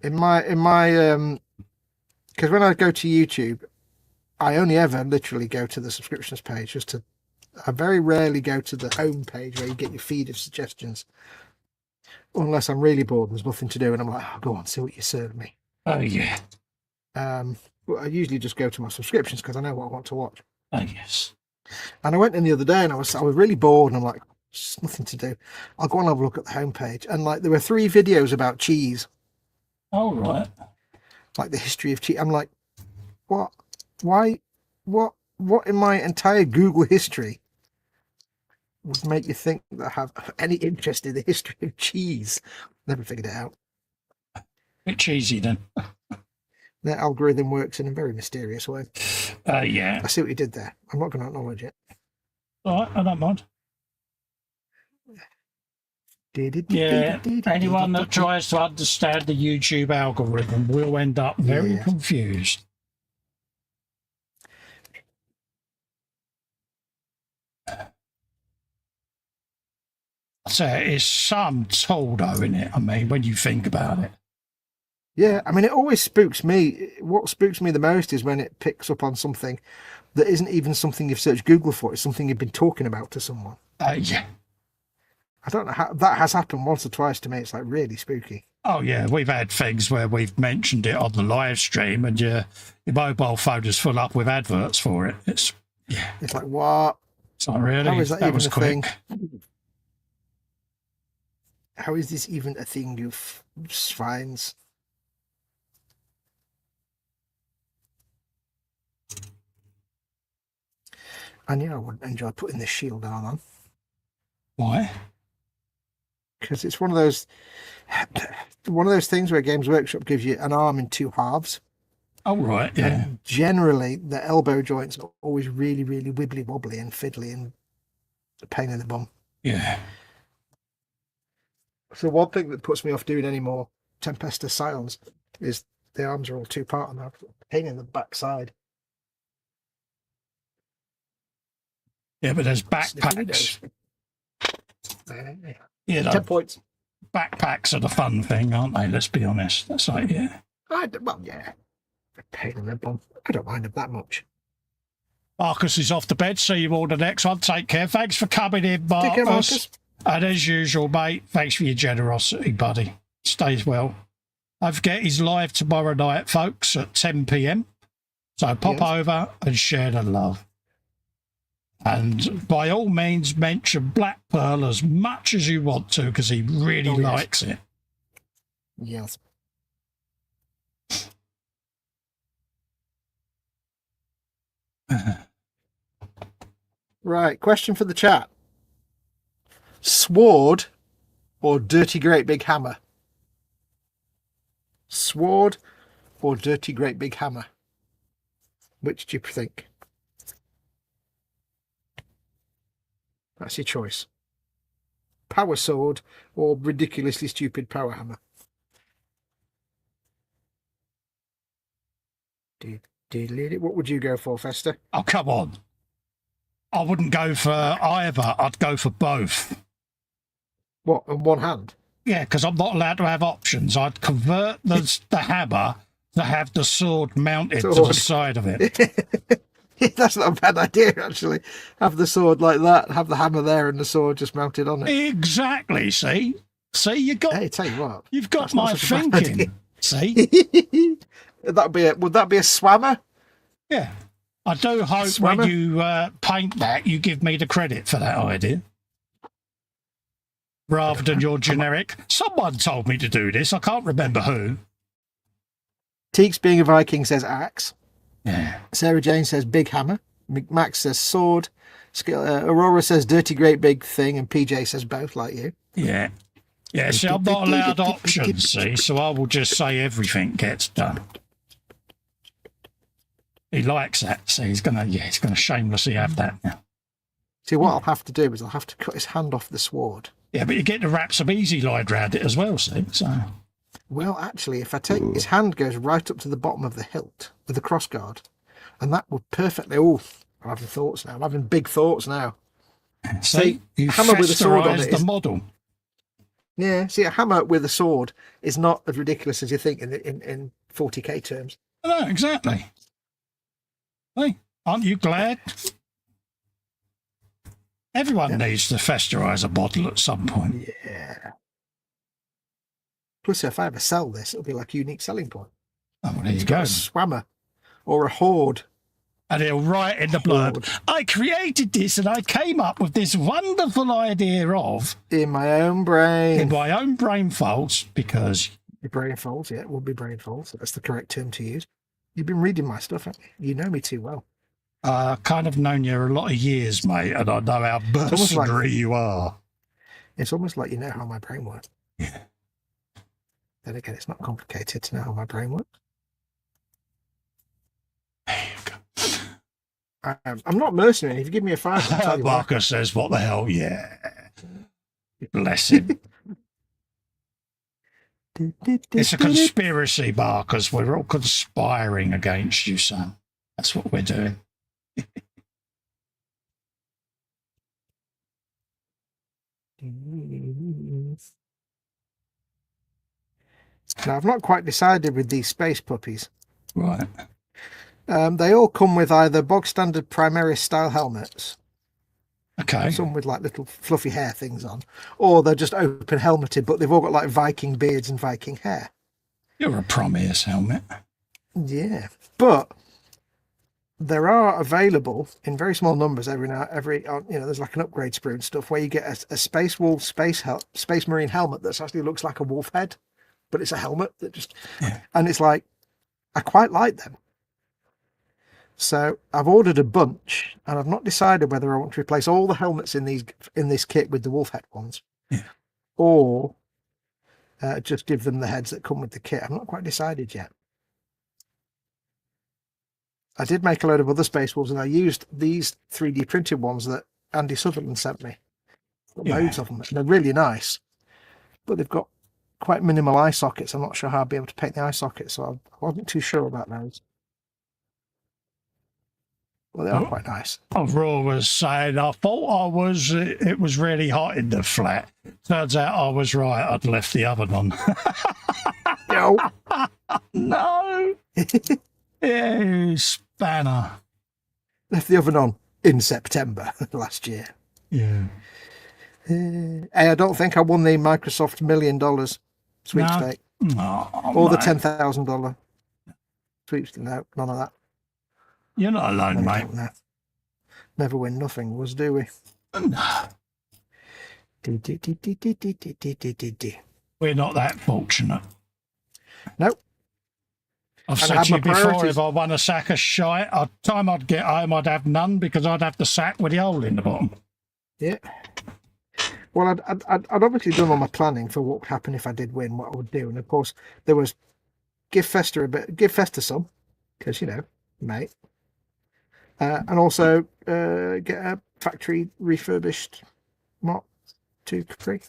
In my because when I go to YouTube, I only ever literally go to the subscriptions page. I very rarely go to the home page where you get your feed of suggestions, unless I'm really bored and there's nothing to do, and I'm like, oh, go on, see what you serve me. Oh yeah. But I usually just go to my subscriptions because I know what I want to watch. Oh yes. And I went in the other day and I was really bored, and I'm like, just nothing to do. I'll go and have a look at the homepage, and like there were 3 videos about cheese. Oh right. Like the history of cheese. I'm like, what? Why? What in my entire Google history would make you think that I have any interest in the history of cheese? Never figured it out. Bit cheesy then. Their algorithm works in a very mysterious way. Yeah. I see what you did there. I'm not going to acknowledge it. All right, I don't mind. Yeah, anyone that tries to understand the YouTube algorithm will end up very confused. So it's some tool, though, isn't it? I mean, when you think about it. Yeah, I mean, it always spooks me. What spooks me the most is when it picks up on something that isn't even something you've searched Google for. It's something you've been talking about to someone. Yeah. I don't know how that has happened once or twice to me. It's like really spooky. Oh yeah, we've had things where we've mentioned it on the live stream, and your mobile phone is full up with adverts for it. It's like, what? It's not really. How is that even was a quick. thing? How is this even a thing, you swines? And yeah, I wouldn't enjoy putting this shield on. Why? Because it's one of those things where Games Workshop gives you an arm in 2 halves. Oh right, yeah. And generally, the elbow joints are always really, really wibbly wobbly and fiddly and a pain in the bum. Yeah. So one thing that puts me off doing any more Tempesta Scions is the arms are all 2-part and they're a pain in the backside. Yeah, but there's backpacks. You know, 10 points. Backpacks are the fun thing, aren't they? Let's be honest. That's like, yeah. Well, yeah. A pain in the bum. I don't mind them that much. Marcus is off to bed. See you all the next one. Take care. Thanks for coming in, Marcus. Take care, Marcus. And as usual, mate, thanks for your generosity, buddy. Stays well. Don't forget he's live tomorrow night, folks, at 10 p.m. So pop over and share the love. And by all means, mention Black Pearl as much as you want to, because he really likes it. Yes. Right, question for the chat. Sword or dirty great big hammer? Sword or dirty great big hammer? Which do you think? That's your choice. Power sword or ridiculously stupid power hammer? What would you go for, Festa? Oh, come on. I wouldn't go for either. I'd go for both. What, on one hand? Yeah, because I'm not allowed to have options. I'd convert the hammer to have the sword mounted to the side of it. That's not a bad idea, actually. Have the sword like that, have the hammer there and the sword just mounted on it. Exactly, see? You got... Hey, tell you what. You've got my thinking, see? Would that be a swammer? Yeah. I do hope when you paint that, you give me the credit for that idea. Rather than your generic, someone told me to do this, I can't remember who. Teeks being a Viking says axe. Yeah. Sarah Jane says big hammer. Max says sword. Aurora says dirty great big thing, and PJ says both, like you. Yeah. Yeah, see, I'm not allowed options, see, so I will just say everything gets done. He likes that, so he's gonna shamelessly have that now. See, what I'll have to do is I'll have to cut his hand off the sword. Yeah, but you get to wrap some easy light around it as well, see, so... Well, actually, if I take his hand goes right up to the bottom of the hilt with the crossguard, and that would perfectly... Oh, I'm having thoughts now. I'm having big thoughts now. See, you hammer with a sword on it the model. Yeah, see, a hammer with a sword is not as ridiculous as you think in 40k terms. No, exactly. Hey, aren't you glad? Everyone needs to festerize a bottle at some point. Yeah. Plus, if I ever sell this, it'll be like a unique selling point. Oh, well, there you go. A swammer or a horde. And he'll write in the blurb, I created this and I came up with this wonderful idea of... In my own brain. In my own brain faults, because... Your brain faults, yeah, it would be brain faults. That's the correct term to use. You've been reading my stuff, haven't you? You know me too well. I've kind of known you a lot of years, mate, and I know how mercenary you are. It's almost like you know how my brain works. Yeah. Then again, it's not complicated to know how my brain works. There you go. I'm not mercenary. If you give me a $5, I'll tell you Marcus says, what the hell? Yeah. Bless him. It's a conspiracy, Marcus. We're all conspiring against you, son. That's what we're doing. Now, I've not quite decided with these space puppies. Right. They all come with either bog standard Primaris style helmets. Okay. Some with like little fluffy hair things on. Or they're just open helmeted, but they've all got like Viking beards and Viking hair. You're a Prometheus helmet. Yeah. But there are available in very small numbers there's like an upgrade sprue and stuff where you get a Space Wolf Space Marine helmet that actually looks like a wolf head, but it's a helmet that just... Yeah. And it's like, I quite like them. So I've ordered a bunch, and I've not decided whether I want to replace all the helmets in this kit with the wolf head ones, or just give them the heads that come with the kit. I'm not quite decided yet. I did make a load of other Space Wolves, and I used these 3D printed ones that Andy Sutherland sent me. Got loads of them, and they're really nice, but they've got quite minimal eye sockets. I'm not sure how I'll be able to paint the eye sockets, so I wasn't too sure about those. Well, they are quite nice. Raw was saying, I thought it was really hot in the flat. Turns out I was right. I'd left the oven on. No. No. Yeah, spanner. Left the oven on in September last year. Yeah. Hey, I don't think I won the Microsoft $1 million sweepstake. No. Or the $10,000 sweepstake. No, none of that. You're not alone, mate. Never win nothing, do we? No. We're not that fortunate. Nope. I've said to you before, if I won a sack of shite, by the time I'd get home, I'd have none because I'd have the sack with the hole in the bottom. Yeah. Well, I'd obviously done all my planning for what would happen if I did win, what I would do. And of course, there was give Festa some, because, mate. And also get a factory refurbished Mark II Capri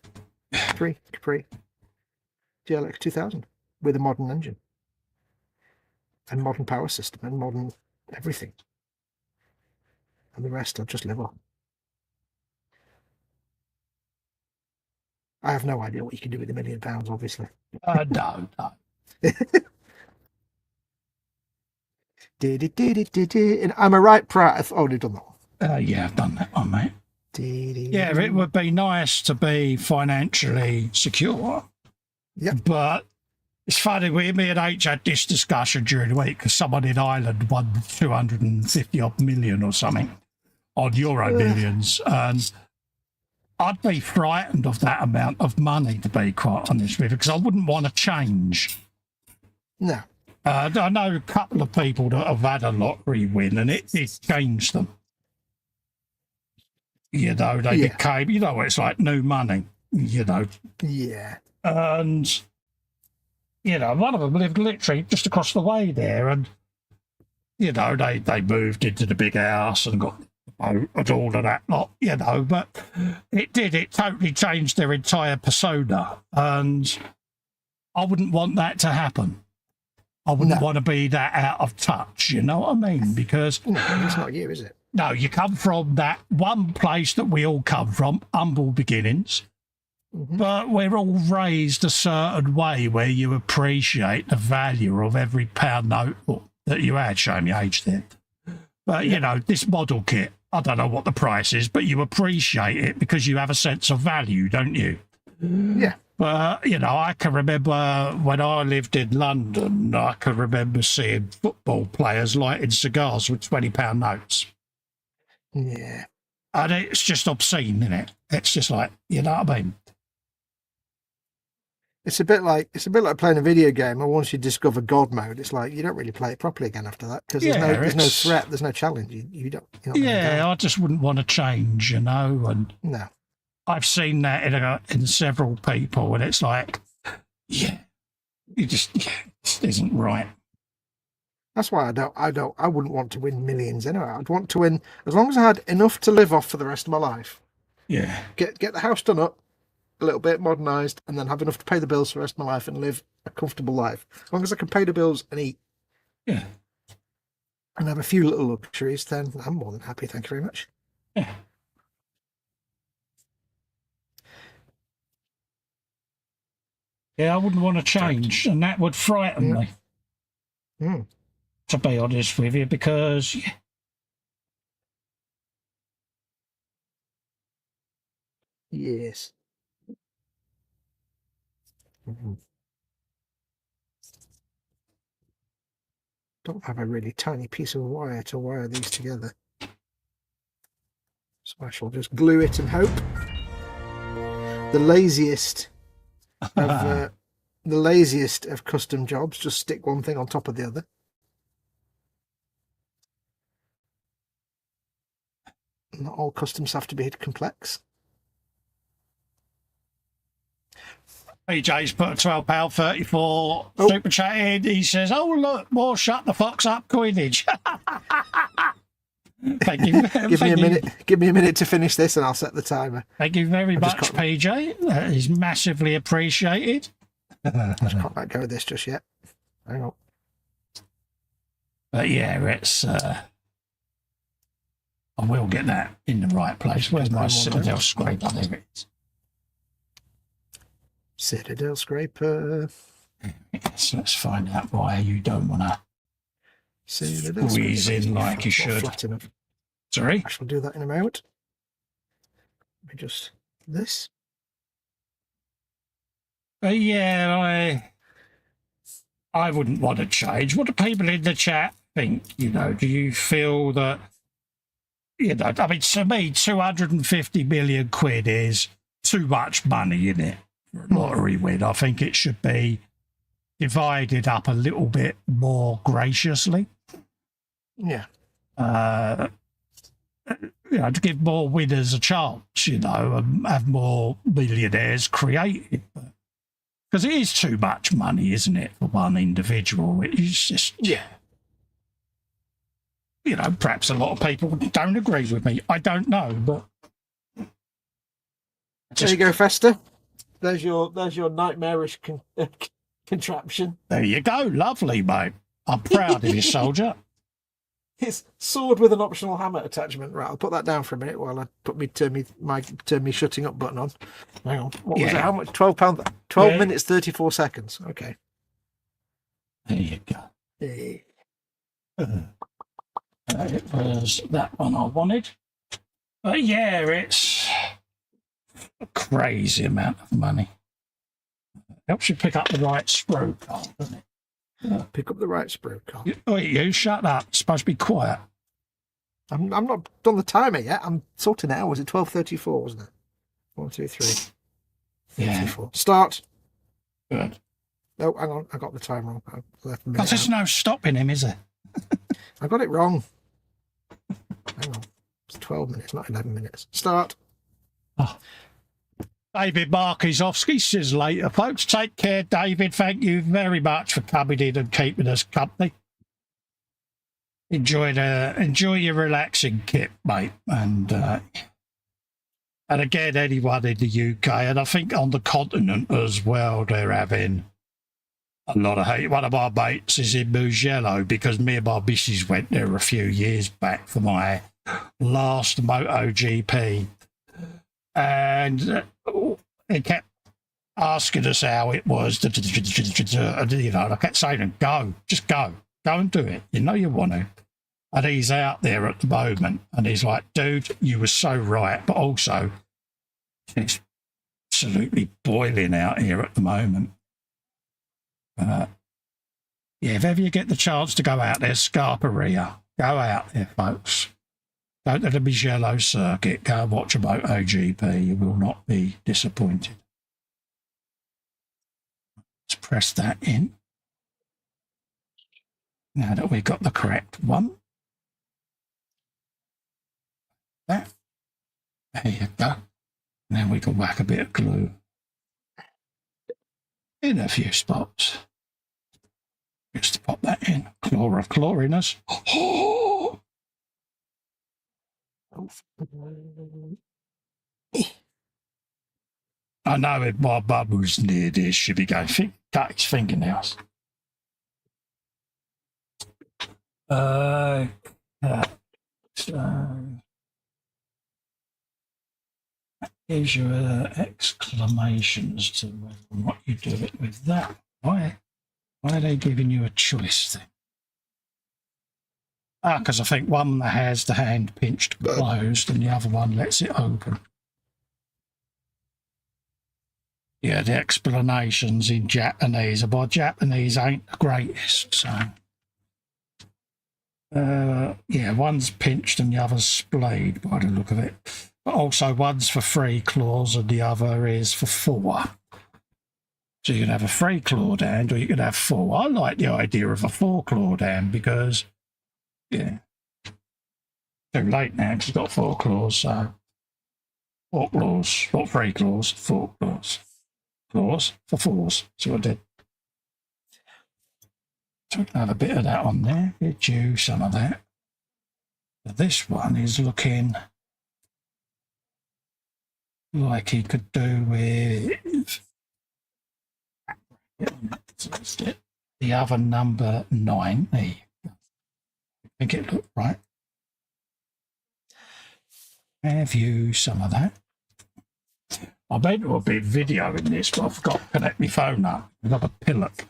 GLX 2000 with a modern engine and modern power system and modern everything. And the rest I'll just live on. I have no idea what you can do with £1 million, obviously. No. And I'm a right proud. I've already done that. Yeah, I've done that one, mate. Yeah, it would be nice to be financially secure. Yeah. But it's funny, me and H had this discussion during the week because someone in Ireland won 250 odd million or something on Euro Millions. And I'd be frightened of that amount of money, to be quite honest with you, because I wouldn't want to change. No. I know a couple of people that have had a lottery win, and it changed them. You know, they became, you know, it's like new money, you know. Yeah. And, you know, one of them lived literally just across the way there, and, you know, they moved into the big house and got and all of that lot, you know, but it totally changed their entire persona, and I wouldn't want that to happen. I wouldn't want to be that out of touch, you know what I mean? Because it's not you, is it? No, you come from that one place that we all come from, humble beginnings, but we're all raised a certain way where you appreciate the value of every pound note that you had. Show me age there. But, you know, this model kit, I don't know what the price is, but you appreciate it because you have a sense of value, don't you? Yeah. But, you know, I can remember when I lived in London, I can remember seeing football players lighting cigars with £20 notes. Yeah. And it's just obscene, isn't it? It's just like, you know what I mean? It's a bit like playing a video game, and once you discover God mode, it's like you don't really play it properly again after that, because there's no threat, there's no challenge. You don't. Yeah, I just wouldn't want to change, you know. And no, I've seen that in several people, and it's like, it just isn't right. That's why I wouldn't want to win millions anyway. I'd want to win as long as I had enough to live off for the rest of my life. Yeah. Get the house done up a little bit, modernised, and then have enough to pay the bills for the rest of my life and live a comfortable life. As long as I can pay the bills and eat. Yeah. And have a few little luxuries, then I'm more than happy. Thank you very much. Yeah. Yeah, I wouldn't want to change, and that would frighten me. Mm. To be honest with you, because yes. Don't have a really tiny piece of wire to wire these together, so I shall just glue it and hope. The laziest of custom jobs, just stick one thing on top of the other. Not all customs have to be complex. PJ's put a £12.34 super chat in. He says, "Oh look, more shut the fox up coinage." Thank you. Give me a minute to finish this, and I'll set the timer. Thank you very much, PJ. That is massively appreciated. I just can't let go of this just yet. Hang on. But yeah, it's. I will get that in the right place. Where's my Citadel scraper? There it is. Citadel scraper. Yes, let's find out why you don't want to squeeze in like you should. Sorry? I shall do that in a moment. Let me just this. Yeah, I wouldn't want to change. What do people in the chat think? You know, do you feel that, you know, I mean, to me, 250 million quid is too much money, isn't it? For a lottery win. I think it should be divided up a little bit more graciously. Yeah. You know, to give more winners a chance, you know, and have more millionaires created. Because it is too much money, isn't it, for one individual? It's just, you know, perhaps a lot of people don't agree with me. I don't know, but there you go, Festa. There's your nightmarish contraption. There you go, lovely, mate. I'm proud of you, soldier. It's sword with an optional hammer attachment. Right, I'll put that down for a minute while I put turn me shutting up button on. Hang on. What was it? How much? £12. 12 minutes 34 seconds. Okay. There you go. Hey. It was that one I wanted. But yeah, it's a crazy amount of money. Helps you pick up the right sprue card, doesn't it? Pick up the right sprue card. You shut up. It's supposed to be quiet. I'm not done the timer yet. I'm sorting it out. Was it 12:34, wasn't it? 1, 2, 3. Yeah. 34. Start. Good. No, hang on. I got the time wrong. I left a minute Because there's out. no stopping him, is there? I got it wrong. Hang on. It's 12 minutes, not 11 minutes. Start. Oh. David Markizowski says later, folks. Take care, David. Thank you very much for coming in and keeping us company. Enjoy your relaxing kit, mate. And again, anyone in the UK, and I think on the continent as well, they're having a lot of hate. One of my mates is in Mugello because me and my missus went there a few years back for my last MotoGP. And he kept asking us how it was. And, you know, I kept saying, go, just go and do it. You know you want to. And he's out there at the moment, and he's like, dude, you were so right, but also it's absolutely boiling out here at the moment. Yeah, if ever you get the chance to go out there, Scarperia, go out there, folks. Go to the Mugello circuit, go and watch a MotoGP. You will not be disappointed. Let's press that in. Now that we've got the correct one. There you go. And then we can whack a bit of glue in a few spots. Just to pop that in. Chlorinus. Oh! I know if my bub was near this, she'd be going, cut his fingernails. Gives you exclamations to what you do it with that. Why are they giving you a choice then? Because I think one has the hand pinched closed and the other one lets it open. Yeah, the explanations in Japanese, my Japanese ain't the greatest, so. Yeah, one's pinched and the other's splayed by the look of it. But also one's for 3 claws and the other is for 4. So you can have a 3-clawed hand or you can have 4. I like the idea of a 4-clawed hand because, yeah, too late now because you've got 4 claws, so 4 claws, not 3 claws, 4 claws. Claws for 4s, so I did. So we can have a bit of that on there, get you some of that. But this one is looking like he could do with the other number 9. There you go. I think it looked right. Have you some of that? I meant to have been videoing this, but I forgot to connect my phone up. Another pillock.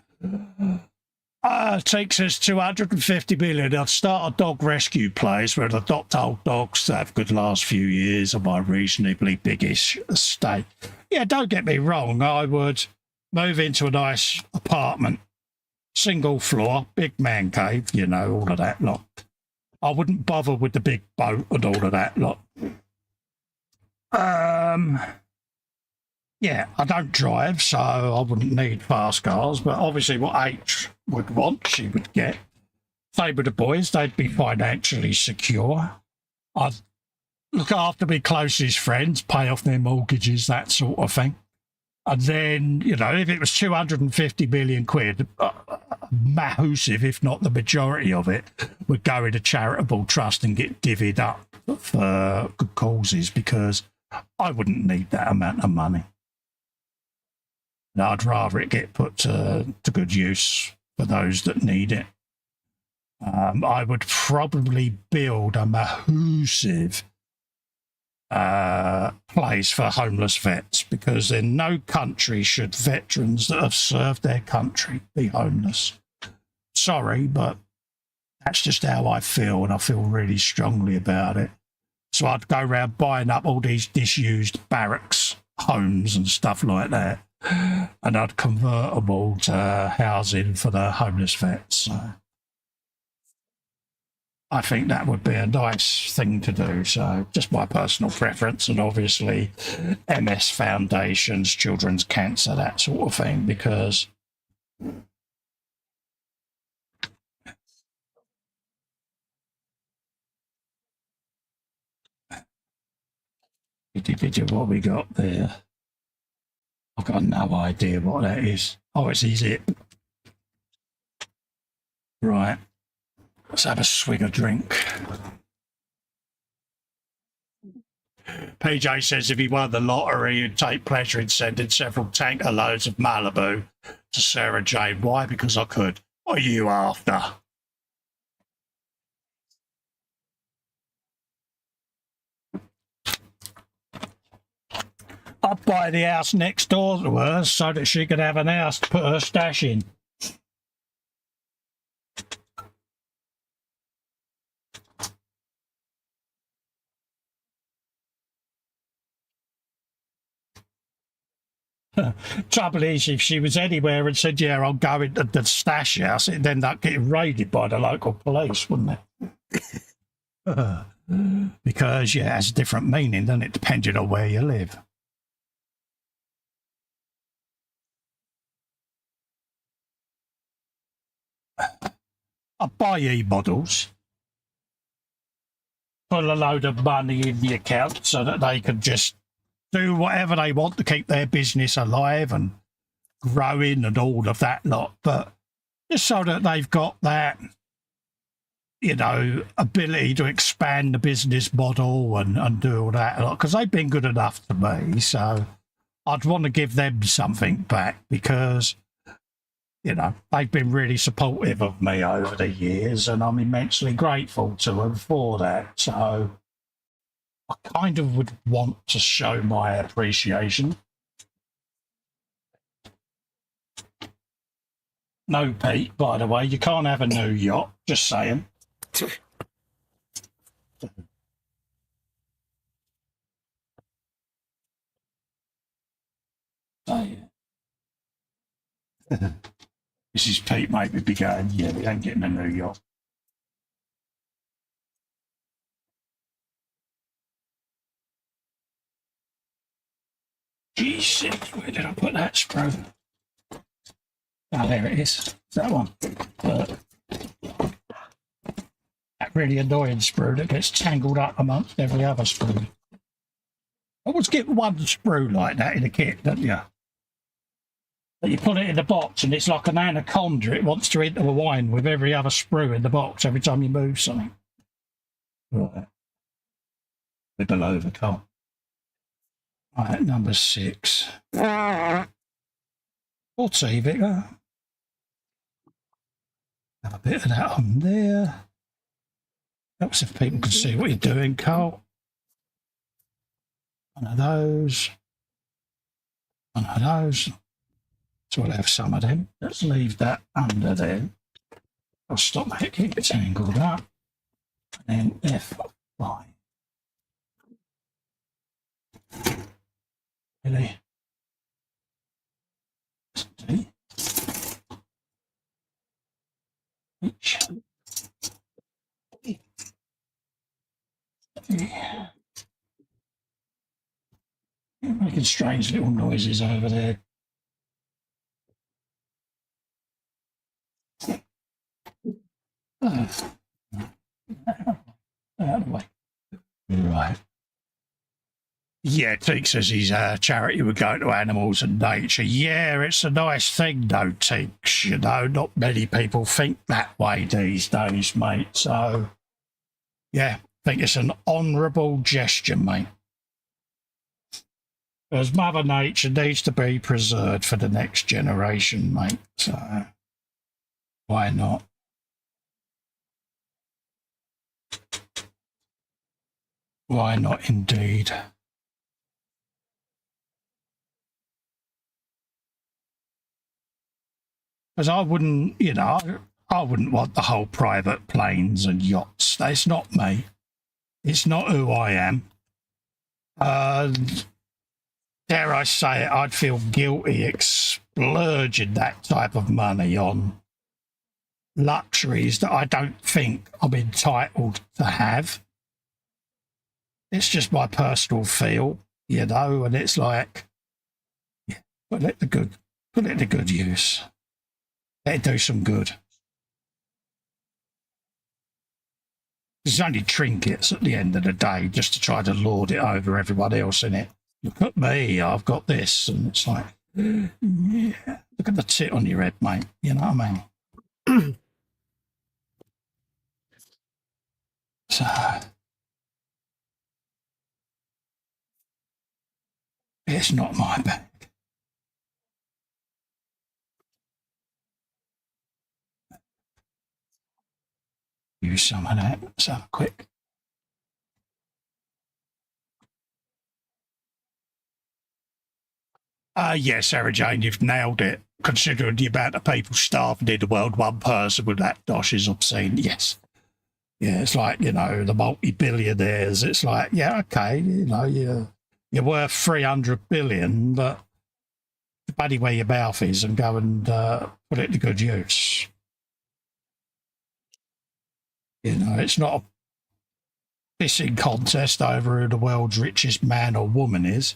Takes us 250 million. I'd start a dog rescue place where I'd adopt old dogs that have good last few years on my reasonably biggish estate. Yeah, don't get me wrong. I would move into a nice apartment, single floor, big man cave, you know, all of that lot. I wouldn't bother with the big boat and all of that lot. Yeah, I don't drive, so I wouldn't need fast cars, but obviously what H would want, she would get. Same with the boys, they'd be financially secure. I'd look after my closest friends, pay off their mortgages, that sort of thing. And then, you know, if it was 250 million quid, massive, if not the majority of it, would go in a charitable trust and get divvied up for good causes, because I wouldn't need that amount of money. I'd rather it get put to good use for those that need it. I would probably build a massive place for homeless vets, because in no country should veterans that have served their country be homeless. Sorry, but that's just how I feel, and I feel really strongly about it. So I'd go around buying up all these disused barracks, homes and stuff like that, and I'd convert them all to housing for the homeless vets. So I think that would be a nice thing to do. So just my personal preference, and obviously MS foundations, children's cancer, that sort of thing, because What we got there? I've got no idea what that is. Oh, it's his hip. Right. Let's have a swig of drink. PJ says if he won the lottery, he'd take pleasure in sending several tanker loads of Malibu to Sarah Jane. Why? Because I could. What are you after? I'd buy the house next door to her so that she could have an house to put her stash in. Trouble is, if she was anywhere and said, yeah, I'll go into the stash house, it'd end up getting raided by the local police, wouldn't it? Because, yeah, it has a different meaning, doesn't it, depending on where you live. I'd buy E-Models, put a load of money in the account so that they can just do whatever they want to keep their business alive and growing and all of that lot. But just so that they've got that, you know, ability to expand the business model and do all that lot, because they've been good enough to me. So I'd want to give them something back because, you know, they've been really supportive of me over the years and I'm immensely grateful to them for that. So I kind of would want to show my appreciation. No, Pete, by the way, you can't have a new yacht, just saying. Oh, yeah. Mrs. Pete might be going, yeah, we ain't getting a new yacht. Jesus, where did I put that sprue? Oh, there it is. That one. That really annoying sprue that gets tangled up amongst every other sprue. Always get one sprue like that in a kit, don't you? But you put it in the box and it's like an anaconda. It wants to intertwine with every other sprue in the box every time you move something. Right. Wibble over, Carl. Right, number 6. 40, Vicar. Have a bit of that on there. Helps if people can see what you're doing, Carl. One of those. One of those. So we'll have some of them. Let's leave that under there. I'll stop that, keep it tangled up. And then F5. Really? D. H. Yeah. Making strange little noises over there. Out of the way. Right. Yeah, Teek says his charity would go to animals and nature. Yeah, it's a nice thing though, Teeks. You know, not many people think that way these days, mate. So, yeah, I think it's an honourable gesture, mate. Because Mother Nature needs to be preserved for the next generation, mate. So, why not? Why not indeed? Because I wouldn't, you know, I wouldn't want the whole private planes and yachts. That's not me. It's not who I am. Dare I say it, I'd feel guilty splurging that type of money on luxuries that I don't think I'm entitled to have. It's just my personal feel, you know, and it's like, yeah, put it to good use. It'd do some good. There's only trinkets at the end of the day just to try to lord it over everyone else in it. Look at me, I've got this. And it's like, yeah, look at the tit on your head, mate. You know what I mean? So, it's not my bag. Use some of that. Let's have a quick. Yes, Sarah Jane, you've nailed it. Considering the amount of people starving in the world, one person with that dosh is obscene. Yes. Yeah, it's like, you know, the multi-billionaires. It's like, yeah, okay, you know, you're worth 300 billion, but buddy where your mouth is and go and put it to good use. You know, it's not a pissing contest over who the world's richest man or woman is.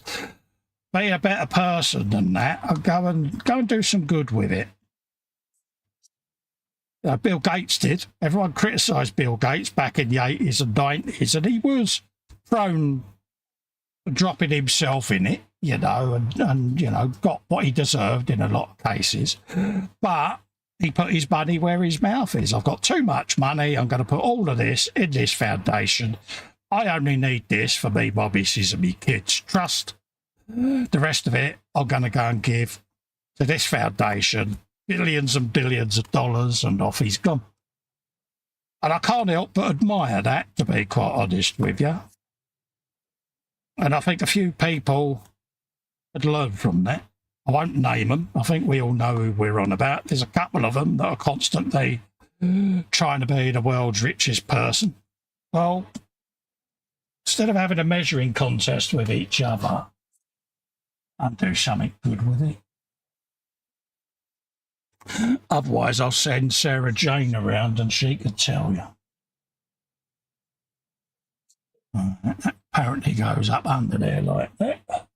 Be a better person than that and go and do some good with it. Bill Gates did. Everyone criticised Bill Gates back in the 80s and 90s, and he was prone to dropping himself in it, you know, and you know, got what he deserved in a lot of cases. But he put his money where his mouth is. I've got too much money. I'm going to put all of this in this foundation. I only need this for me, my missus and me kids. Trust. The rest of it, I'm going to go and give to this foundation billions and billions of dollars, and off he's gone. And I can't help but admire that, to be quite honest with you. And I think a few people had learned from that. I won't name them. I think we all know who we're on about. There's a couple of them that are constantly trying to be the world's richest person. Well, instead of having a measuring contest with each other, and do something good with it. Otherwise, I'll send Sarah Jane around and she can tell you. That apparently goes up under there like that.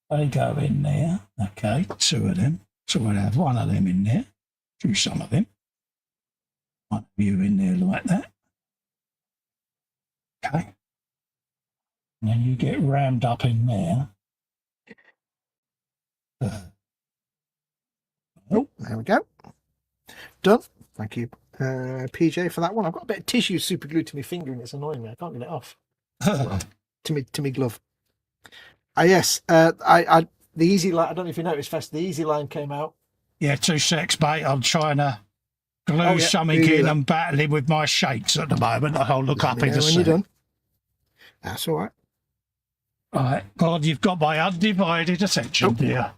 They go in there. Okay, two of them. So we'll have one of them in there. Do some of them. One of you in there like that. Okay. And then you get rammed up in there. Oh, there we go. Done. Thank you, PJ, for that one. I've got a bit of tissue super glued to my finger and it's annoying me. I can't get it off. Well, to me glove. Yes, the easy line. I don't know if you noticed, Fest. The easy line came out. Yeah, 2 secs, mate. I'm trying to glue something in and battling with my shakes at the moment. I'll look up in a second. When you're done. That's all right. All right. God, you've got my undivided attention, dear.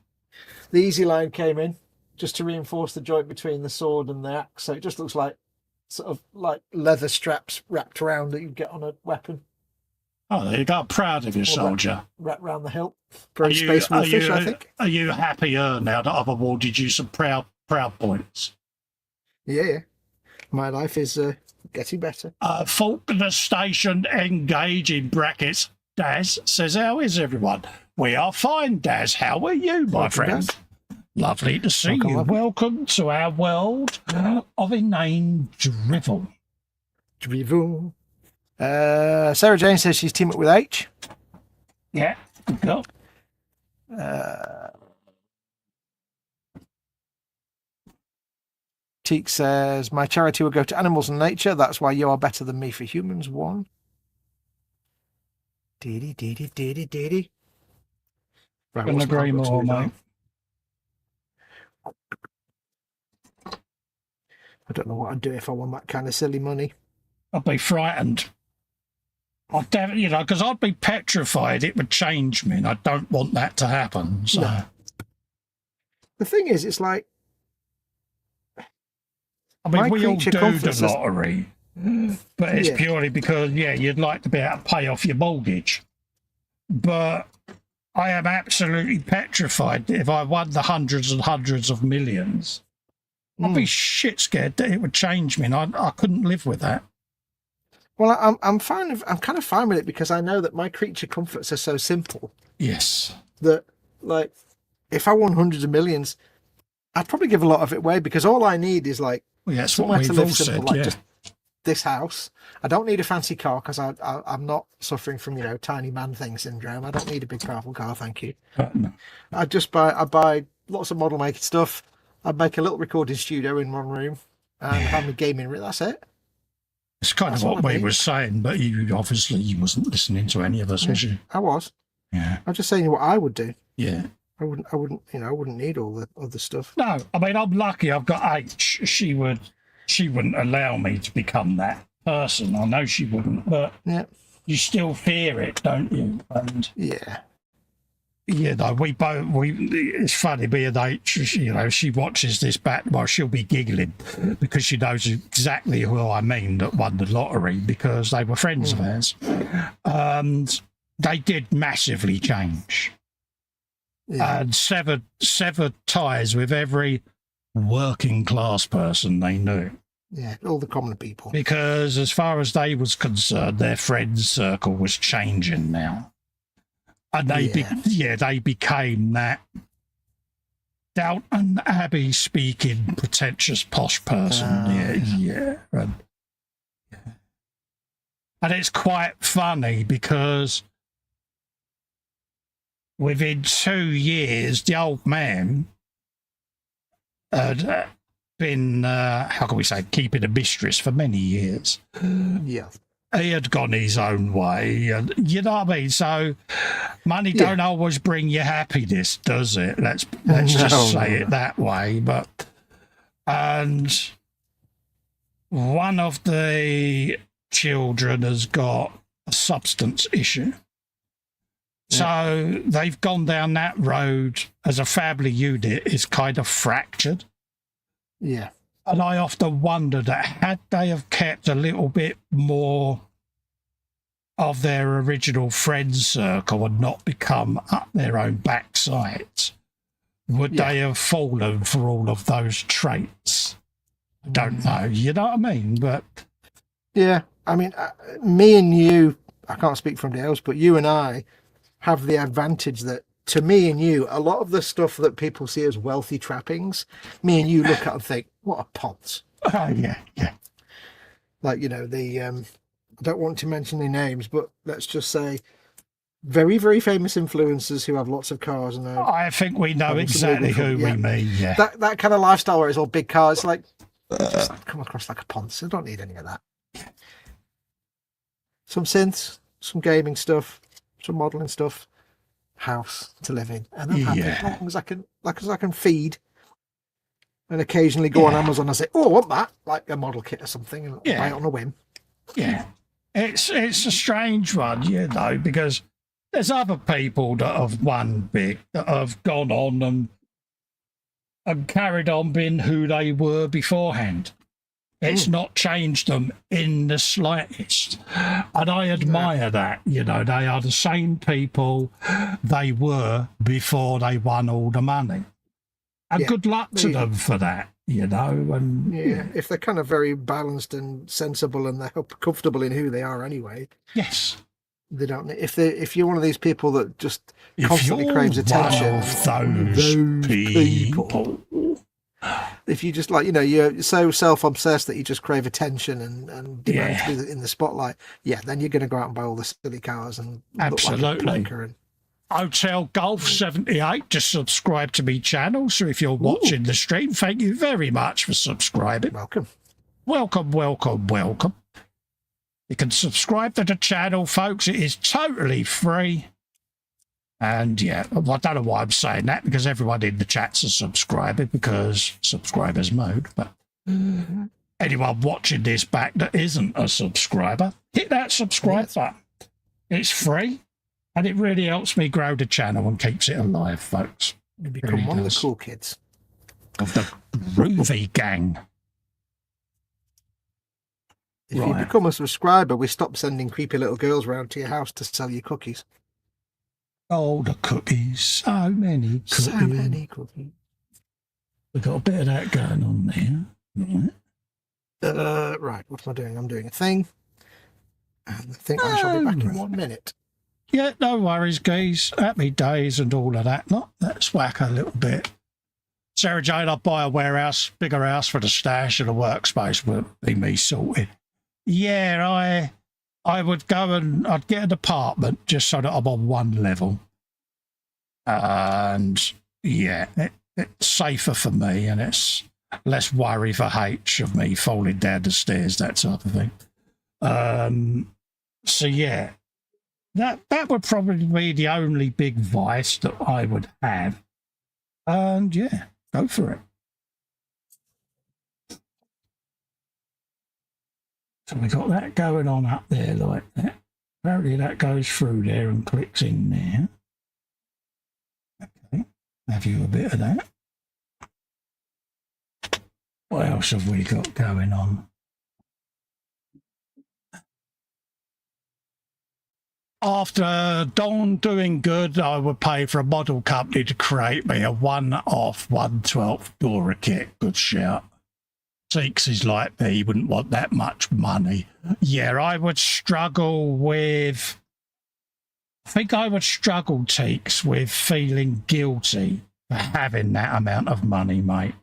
The easy line came in just to reinforce the joint between the sword and the axe, so it just looks like sort of like leather straps wrapped around that you get on a weapon. Oh, there you go. Proud of you, soldier. Wrapped around the hilt. Very Space Wolfish, I think. Are you happier now that I've awarded you some proud points? Yeah. My life is getting better. Faulkner Station engage in brackets. Daz says, how is everyone? We are fine, Daz. How are you, my friend? Daz. Lovely to see you. Welcome to our world of inane drivel. Drivel. Sarah Jane says she's teamed up with H. Yeah, good girl. Teak says, my charity will go to animals and nature. That's why you are better than me for humans. 1. Dee. Right, couldn't agree more, mate. I don't know what I'd do if I won that kind of silly money. I'd be frightened. I'd definitely, you know, because I'd be petrified it would change me, and I don't want that to happen. So no. The thing is, it's like, I mean, we all do the lottery, but it's purely because, you'd like to be able to pay off your mortgage. But I am absolutely petrified that if I won the hundreds and hundreds of millions, I'd be shit scared that it would change me, and I couldn't live with that. Well, I'm kind of fine with it because I know that my creature comforts are so simple. Yes. That, like, if I won hundreds of millions, I'd probably give a lot of it away because all I need is like Well, that's somewhere what to we've live all simple, said, like yeah. just this house. I don't need a fancy car because I'm not suffering from, you know, tiny man thing syndrome. I don't need a big powerful car, thank you. No. I buy lots of model making stuff. I'd make a little recording studio in one room and have my gaming room. That's it. It's kind That's of all what I we need. were saying, but you wasn't listening to any of us, was you? I was. Yeah. I'm just saying what I would do. Yeah. I wouldn't, you know, I wouldn't need all the other stuff. No, I mean, I'm lucky I've got H. She wouldn't allow me to become that person. I know she wouldn't, but Yeah. you still fear it, don't you? And Yeah. you know, it's funny, me and H, you know, she watches this back, well, she'll be giggling because she knows exactly who I mean that won the lottery because they were friends of ours. And they did massively change. Yeah. And severed ties with every working class person they knew. Yeah. All the common people. Because as far as they was concerned, their friends circle was changing now. And they became that Downton Abbey speaking pretentious posh person. And it's quite funny because within 2 years, the old man had been, how can we say, keeping a mistress for many years. Yeah. He had gone his own way, and you know what I mean. So, money don't always bring you happiness, does it? Let's just say it that way. But and one of the children has got a substance issue, so they've gone down that road as a family unit. Is kind of fractured. Yeah. And I often wonder that had they have kept a little bit more of their original friend circle and not become up their own backsides, would they have fallen for all of those traits? I don't know. You know what I mean? But yeah, I mean, me and you, I can't speak for anybody else, but you and I have the advantage that, to me and you, a lot of the stuff that people see as wealthy trappings, me and you look at and think, what a ponce. yeah. Like, you know, I don't want to mention any names, but let's just say very, very famous influencers who have lots of cars. And I think we know exactly who we mean, yeah. That kind of lifestyle where it's all big cars, like, just come across like a ponce. I don't need any of that. Some synths, some gaming stuff, some modelling stuff. House to live in, and I'm happy as long as I can feed and occasionally go on Amazon and say, oh, I want that, like a model kit or something, and buy it on a whim. Yeah, it's a strange one, you know, because there's other people that have won big that have gone on and carried on being who they were beforehand. It's not changed them in the slightest. And I admire that. You know, they are the same people they were before they won all the money. And good luck to them for that, you know. And if they're kind of very balanced and sensible and they're comfortable in who they are anyway. Yes. They don't. If you're one of these people that just constantly craves attention, one of those people. If you just, like, you know, you're so self-obsessed that you just crave attention and demand to be in the spotlight, then you're going to go out and buy all the silly cars and absolutely. Look like Hotel Golf 78 just subscribe to me channel. So if you're watching the stream, thank you very much for subscribing. Welcome. You can subscribe to the channel, folks. It is totally free. And I don't know why I'm saying that, because everyone in the chat's a subscriber, because subscribers mode. But anyone watching this back that isn't a subscriber, hit that subscribe button. It's free, and it really helps me grow the channel and keeps it alive, folks. You become one of the cool kids of the groovy gang. If you become a subscriber, we stop sending creepy little girls round to your house to sell you cookies. Oh, the cookies. So many cookies. We've got a bit of that going on there. Right, what am I doing? I'm doing a thing. And I think I shall be back in 1 minute. Yeah, no worries, guys. Happy days and all of that. Let's whack a little bit. Sarah Jane, I'd buy a warehouse, bigger house for the stash, and a workspace would be me sorted. Yeah, I would go and I'd get an apartment just so that I'm on one level. And yeah, it's safer for me and it's less worry for H of me falling down the stairs, that sort of thing. So yeah, that would probably be the only big vice that I would have. And yeah, go for it. So we got that going on up there like that. Apparently that goes through there and clicks in there. Okay, have you a bit of that. What else have we got going on? After Don doing good, I would pay for a model company to create me a one-off 1/12 Dora kit. Good shout. Seeks is like me, he wouldn't want that much money. Yeah, I would struggle with... I think I would struggle, Teeks, with feeling guilty for having that amount of money, mate.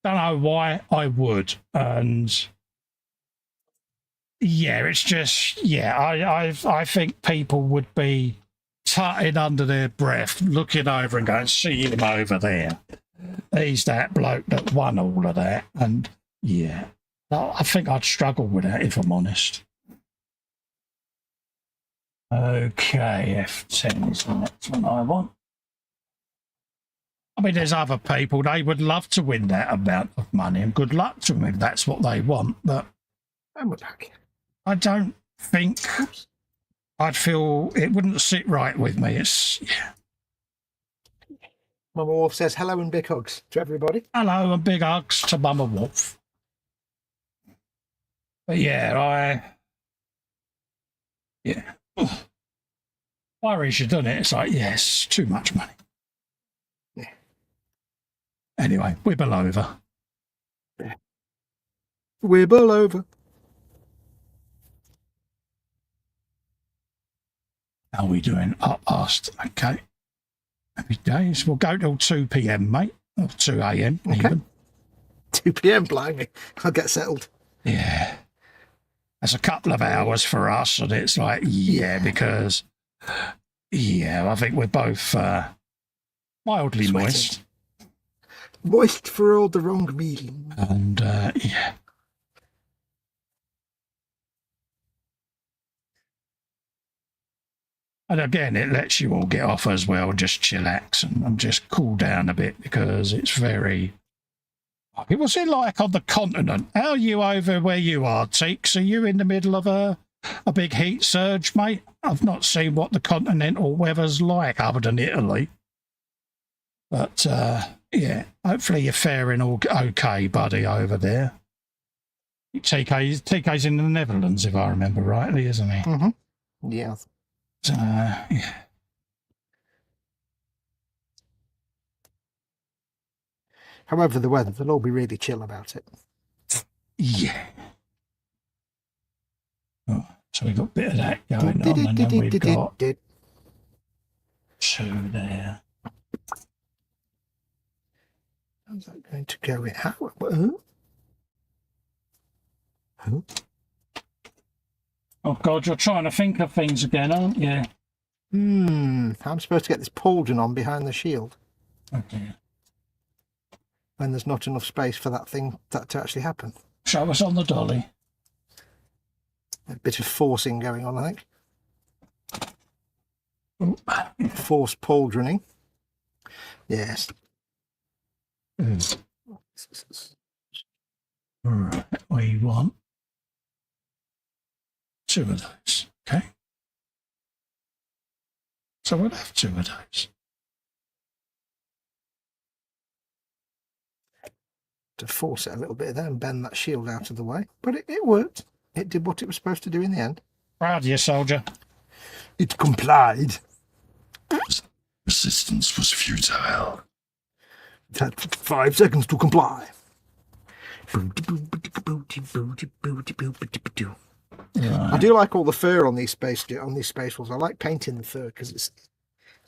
Don't know why I would. And yeah, it's just... Yeah, I think people would be tutting under their breath, looking over and going, see him over there. He's that bloke that won all of that. And yeah, I think I'd struggle with that if I'm honest. Okay, F10 is the next one I want. I mean, there's other people, they would love to win that amount of money, and good luck to them if that's what they want, but I don't think I'd feel, it wouldn't sit right with me. It's, yeah. Mama Wolf says hello and big hugs to everybody. Hello and big hugs to Mama Wolf. But yeah, worry should done it. It's like, yes, too much money. Yeah. Anyway, wibble over. Yeah. Wibble over. How are we doing? Up past, okay. Happy days. We'll go till 2 p.m, mate. Or 2 a.m. Okay. Even. 2 p.m, blimey. I'll get settled. Yeah. That's a couple of hours for us, and it's like, yeah, because, yeah, I think we're both mildly Sweating. moist. Moist for all the wrong meaning. And, yeah. And again, it lets you all get off as well, just chillax and just cool down a bit because it's very... What's it like on the continent? How are you over where you are, Teeks? Are you in the middle of a big heat surge, mate? I've not seen what the continental weather's like other than Italy. But, yeah, hopefully you're faring all okay, buddy, over there. TK's in the Netherlands, if I remember rightly, isn't he? Mm-hmm. Yeah. Yeah. However, the weather, they'll all be really chill about it. Yeah. Oh, so we've got a bit of that going on, and then we've got 2 there. How's that going to go in? How? Oh, God, you're trying to think of things again, aren't you? I'm supposed to get this pauldron on behind the shield. Okay. When there's not enough space for that thing to actually happen. Show us on the dolly. A bit of forcing going on, I think. Oh. Forced pauldroning. Yes. Right, we want 2 of those, okay? So we'll have 2 of those. To force it a little bit there and bend that shield out of the way. But it worked. It did what it was supposed to do in the end. Proud of you, soldier. It complied. Resistance was futile. It had 5 seconds to comply. Right. I do like all the fur on these space walls. I like painting the fur because it's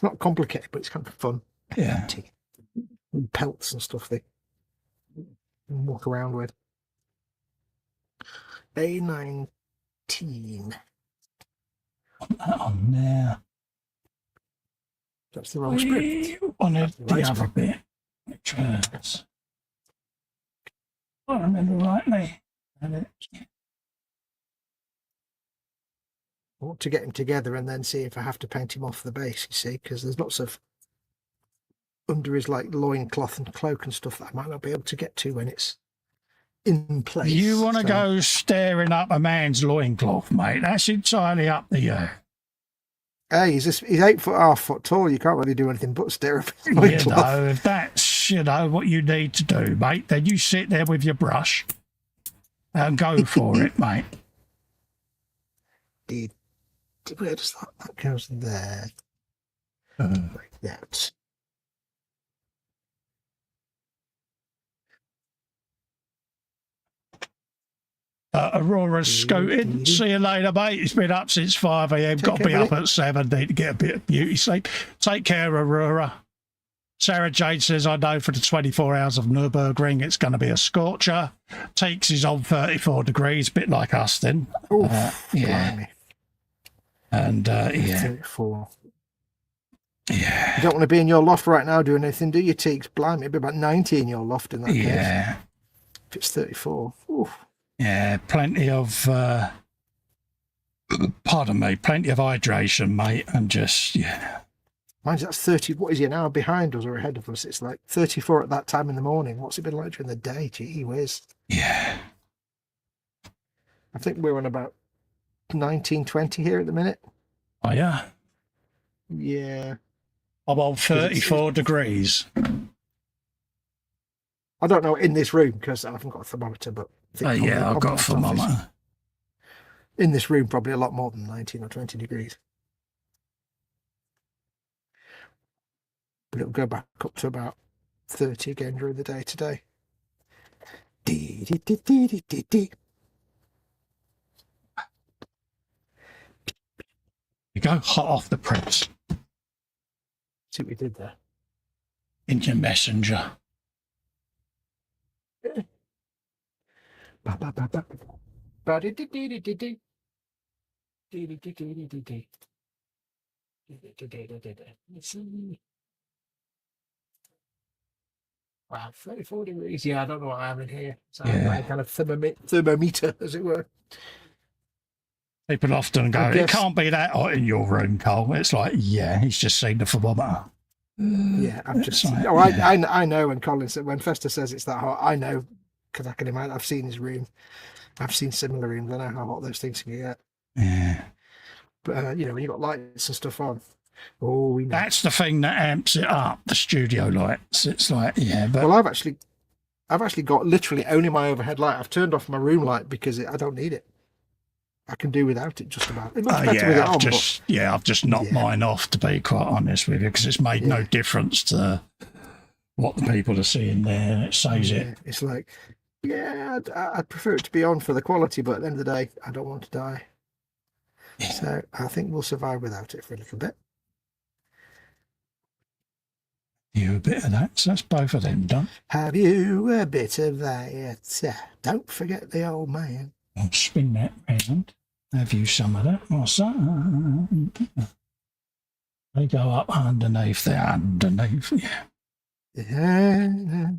not complicated, but it's kind of fun. Yeah. and pelts and stuff they walk around with. A19. Put that on there. That's the wrong script. We wanted the right the other script. bit, which was, I remember rightly. And it, I want to get him together and then see if I have to paint him off the base, you see, because there's lots of under his like loincloth and cloak and stuff that I might not be able to get to when it's in place. you want to So- go staring up a man's loincloth, mate? That's entirely up to you. Hey, he's 8.5 foot tall. You can't really do anything but stare at his You loincloth. know, if that's, what you need to do, mate, then you sit there with your brush and go for it, mate. Where does that goes there? Like that. Aurora's scooting. See you later, mate. It's been up since 5 a.m. Got to be care, up at 7. Need to get a bit of beauty sleep. Take care, Aurora. Sarah Jane says, I know for the 24 hours of Nürburgring, it's going to be a scorcher. Teeks is on 34 degrees, bit like us then. Oof, Yeah. blimey. And, yeah. 34. Yeah. You don't want to be in your loft right now doing anything, do you, Teeks? Blimey, it'd be about 90 in your loft in that case. Yeah. If it's 34. Oof. Yeah, plenty of, pardon me, plenty of hydration, mate, and just, yeah. Mine's that's 30. What is he now? Behind us or ahead of us? It's like 34 at that time in the morning. What's it been like during the day? Gee whiz. Yeah. I think we're on about 19, 20 here at the minute. Oh, yeah. Yeah. I'm on 34 degrees. I don't know in this room because I haven't got a thermometer, but I think probably Yeah, I've got a office. thermometer. In this room, probably a lot more than 19 or 20 degrees. But it'll go back up to about 30 again during the day today. Dee, dee, dee, dee, dee, dee, dee. You go hot off the press See what we did there. into Messenger. Ba, ba, ba, ba. Ba, dee, dee, dee, dee, dee, dee. Dee, dee, dee, dee, dee, dee, dee. Dee, dee, dee, dee, dee, dee, dee. Let's see. Wow, 34 degrees. Yeah, I don't know what I am in here. So Yeah. like a kind of thermometer, as it were. People often go, I it guess- can't be that hot in your room, Cole. It's like, yeah, he's just seen the thermometer. Yeah, I'm just. It's like, Oh, I know when Colin said, when Festa says it's that hot, I know because I can imagine. I've seen his room. I've seen similar rooms. I know how hot those things can get. Yeah. But when you've got lights and stuff on, oh, we know. That's the thing that amps it up, the studio lights. It's like, yeah, but Well, I've actually got literally only my overhead light. I've turned off my room light because I don't need it. I can do without it just about. It looks better with it yeah, on, I've just knocked Yeah. mine off, to be quite honest with you, because it's made no Yeah. difference to what the people are seeing there. And it but saves yeah, it. it's like, yeah, I'd prefer it to be on for the quality, but at the end of the day, I don't want to die. Yeah. So I think we'll survive without it for a little bit. You a bit of that, so that's both of them done. Have you a bit of that? Don't forget the old man. I'll spin that round. Have you some of that, my son? They go up underneath there, underneath. Yeah. Yeah.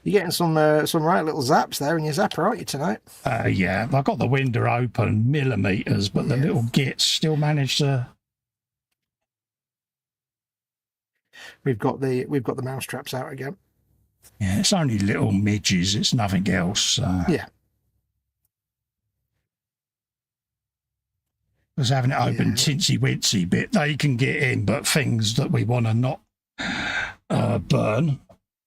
You're getting some right little zaps there in your zapper, aren't you, tonight? Yeah, I've got the window open millimeters, but the Yeah. little gits still manage to. We've got the mouse traps out again. Yeah, it's only little midges. It's nothing else. Yeah. Because having it open Yeah. tinsy wincy bit, they can get in, but things that we want to not burn,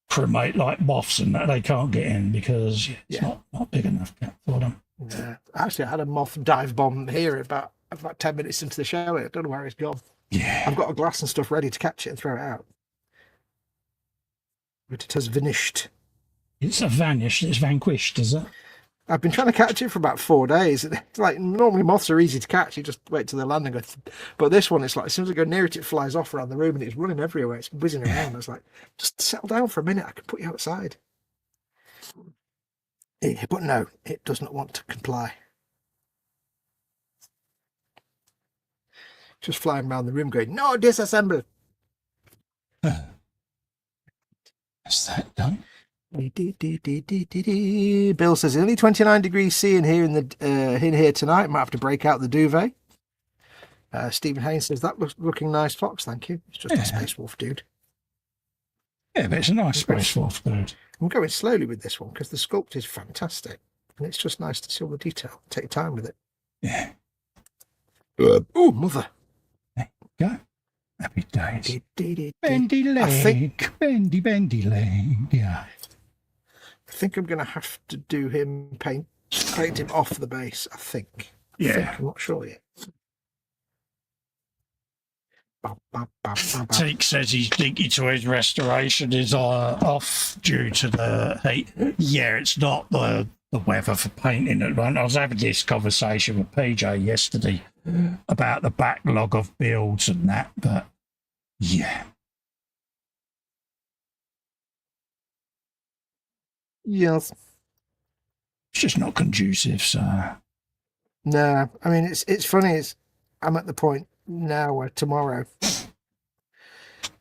cremate like moths and that, they can't get in because it's Yeah. not big enough for them. Yeah. Actually, I had a moth dive bomb here about 10 minutes into the show. I don't know where it's gone. Yeah. I've got a glass and stuff ready to catch it and throw it out. But it has vanished. It's vanished, it's vanquished, is it? I've been trying to catch it for about 4 days. It's like, normally moths are easy to catch. You just wait till they land and go. But this one, it's like, as soon as I go near it, it flies off around the room and it's running everywhere. It's whizzing around. I was like, just settle down for a minute. I can put you outside. But no, it does not want to comply. Just flying around the room going, no, disassemble. Is that done? Bill says, only 29 degrees C in here tonight. Might have to break out the duvet. Stephen Haynes says, that looks looking nice, Fox. Thank you. It's just a Space Wolf dude. Yeah, but it's a nice Space Wolf dude. I'm going slowly with this one because the sculpt is fantastic. And it's just nice to see all the detail. Take your time with it. Yeah. Oh, mother. There you go. Happy days. Bendy leg. Bendy leg. Yeah. I think I'm going to have to do him, paint him off the base, I think. I'm not sure yet. Teak says his Dinky Toys restoration is off due to the heat. Yeah, it's not the weather for painting at the moment. I was having this conversation with PJ yesterday about the backlog of builds and that, but yeah. Yes. It's just not conducive, so. No, I mean, it's funny. I'm at the point now where tomorrow,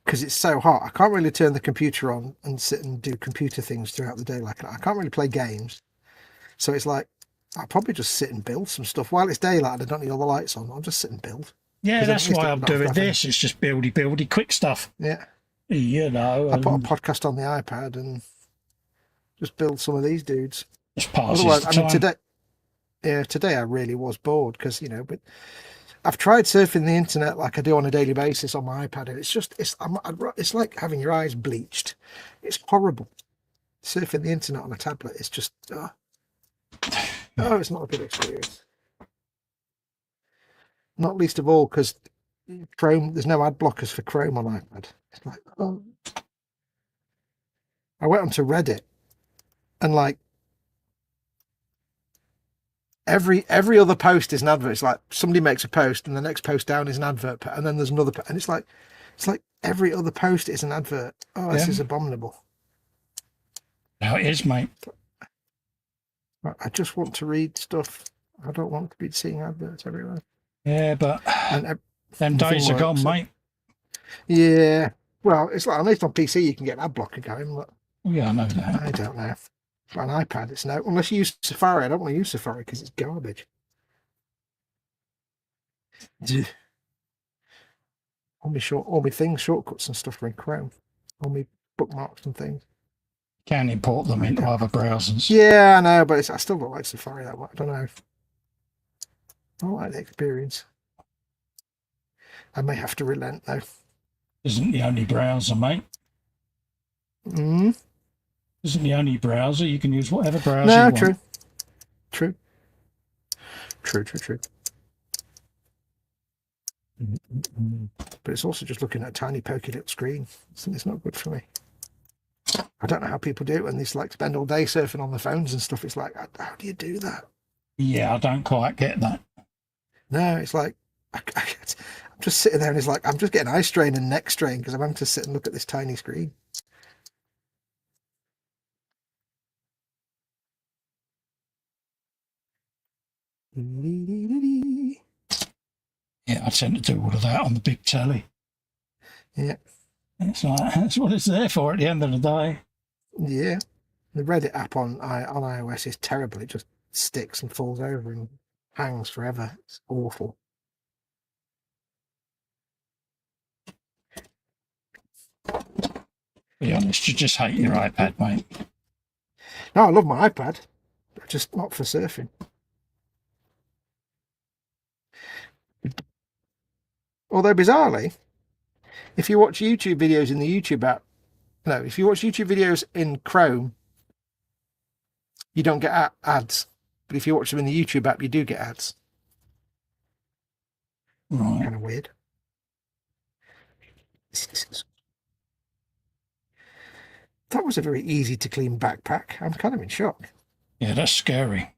because it's so hot, I can't really turn the computer on and sit and do computer things throughout the day. Like, I can't really play games. So it's like, I'll probably just sit and build some stuff. While it's daylight and I don't need all the lights on, I'll just sit and build. Yeah, that's why I'm doing this. It's just buildy, quick stuff. Yeah. You know. I put a podcast on the iPad and just build some of these dudes. Just passes Otherwise, the time. today I really was bored because, but I've tried surfing the internet like I do on a daily basis on my iPad, and it's like having your eyes bleached. It's horrible. Surfing the internet on a tablet is just, it's not a good experience. Not least of all because Chrome, there's no ad blockers for Chrome on iPad. It's like, I went onto Reddit and like every other post is an advert. It's like somebody makes a post and the next post down is an advert, and then there's another, and it's like every other post is an advert. Oh, this is abominable. How it is, mate. I just want to read stuff. I don't want to be seeing adverts everywhere. Yeah, but them days are gone, mate. Yeah. Well, it's like, at least on PC you can get an ad blocker going. But yeah, I know that. I don't know. For an iPad, it's no. Unless you use Safari. I don't want to use Safari because it's garbage. All my things, shortcuts and stuff are in Chrome. All my bookmarks and things. Can import them into other browsers. Yeah, I know, but I still don't like Safari that much. I don't know. I don't like the experience. I may have to relent though. Isn't the only browser, mate. Mm. Isn't the only browser. You can use whatever browser you want. True. But it's also just looking at a tiny pokey little screen. It's not good for me. I don't know how people do it when they like spend all day surfing on the phones and stuff. It's like, how do you do that? Yeah, I don't quite get that. No, it's like, I'm just sitting there and it's like, I'm just getting eye strain and neck strain because I'm having to sit and look at this tiny screen. Yeah, I tend to do all of that on the big telly. Yeah. It's like, that's what it's there for at the end of the day. Yeah. The Reddit app on iOS is terrible. It just sticks and falls over and hangs forever. It's awful. Be honest, you just hate your iPad, mate. No, I love my iPad, but just not for surfing. Although bizarrely, if you watch YouTube videos in the YouTube app, if you watch YouTube videos in Chrome, you don't get ads. But if you watch them in the YouTube app, you do get ads. Right. Kind of weird. That was a very easy to clean backpack. I'm kind of in shock. Yeah, that's scary.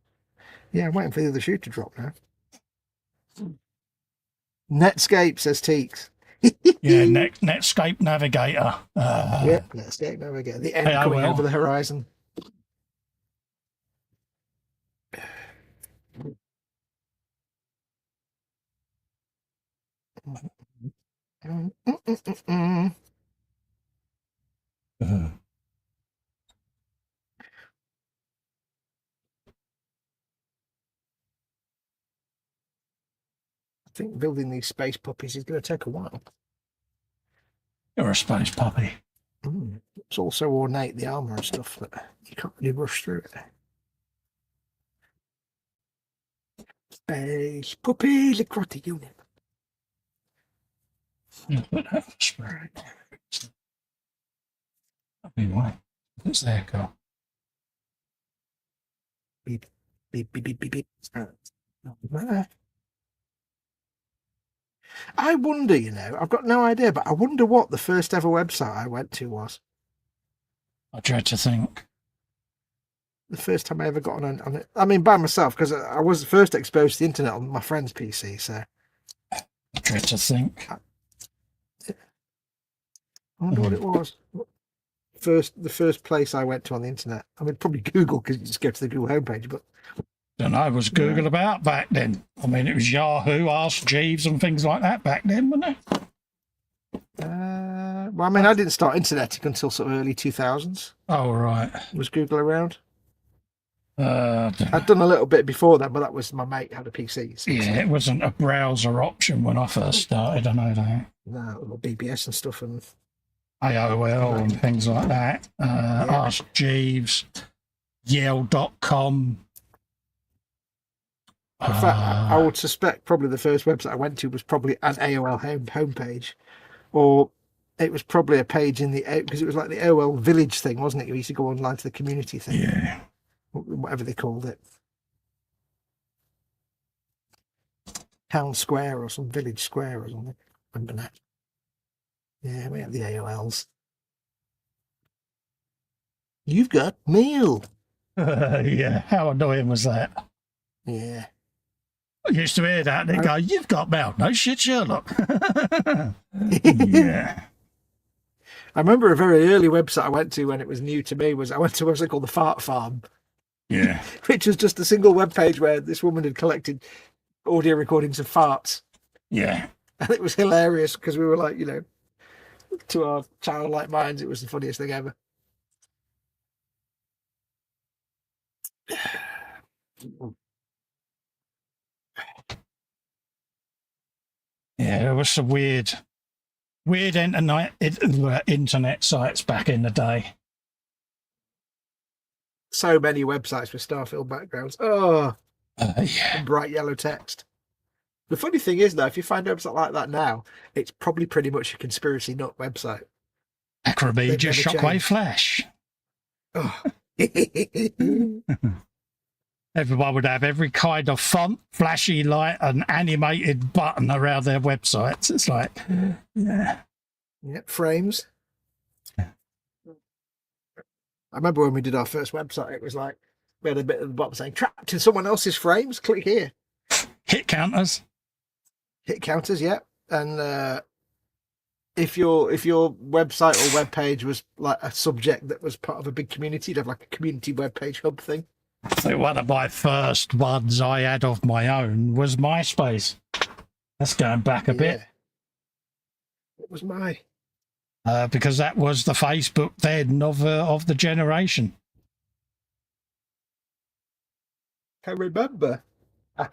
Yeah, I'm waiting for the other shoe to drop now. Netscape, says Teeks. Yeah, Netscape Navigator. Yeah, Netscape Navigator. The end coming AOL. over the horizon. I think building these space puppies is going to take a while. You're a space puppy. It's all so ornate, the armor and stuff, that you can't really rush through it. Space puppy, Licrotti unit. Yeah, but that was right. Anyway, it's there, go. Beep, beep, beep, beep, beep, beep. I wonder, you know, I've got no idea, but I wonder what the first ever website I went to was. I dread to think. The first time I ever got on it. I mean, by myself, because I was first exposed to the internet on my friend's PC, so. I dread to think. I wonder what it was. The first place I went to on the internet. I mean, probably Google, because you just go to the Google homepage, but. Don't know, was Google about back then? I mean, it was Yahoo, Ask Jeeves and things like that back then, wasn't it? Well, I mean, I didn't start interneting until sort of early 2000s. Oh, right. Was Google around? I'd I'd done a little bit before that, but that was my mate had a PC. So yeah, it wasn't a browser option when I first started, I know that. No, BBS and stuff, and AOL and things like that. Ask Jeeves, Yale.com. in fact, I would suspect probably the first website I went to was probably an AOL homepage, or it was probably a page in the, because it was like the AOL Village thing, wasn't it? You used to go online to the community thing. Yeah. Whatever they called it. Town Square or some Village Square or something. Remember that? Yeah, we had the AOLs. You've got mail. Yeah, how annoying was that? Yeah. I used to hear that and they go, you've got mail. No shit, Sherlock. Yeah. I remember a very early website I went to when it was new to me was I went to a website called the Fart Farm. Yeah. Which was just a single web page where this woman had collected audio recordings of farts. Yeah. And it was hilarious because we were like, you know, to our childlike minds, it was the funniest thing ever. Yeah, there was some weird internet sites back in the day. So many websites with star-filled backgrounds. Oh, yeah. and bright yellow text. The funny thing is, though, if you find a website like that now, it's probably pretty much a conspiracy nut website. Acromedia Shockwave Flash. Oh. Everyone would have every kind of font, flashy light, and animated button around their websites. It's like, yeah. Yep, frames. I remember when we did our first website, it was like, we had a bit at the bottom saying, trapped in someone else's frames, click here. Hit counters. Hit counters, yeah. And if your website or web page was like a subject that was part of a big community, you'd have like a community web page hub thing. So one of my first ones I had of my own was MySpace. That's going back a bit. What was my? Because that was the Facebook then of the generation. I can remember. I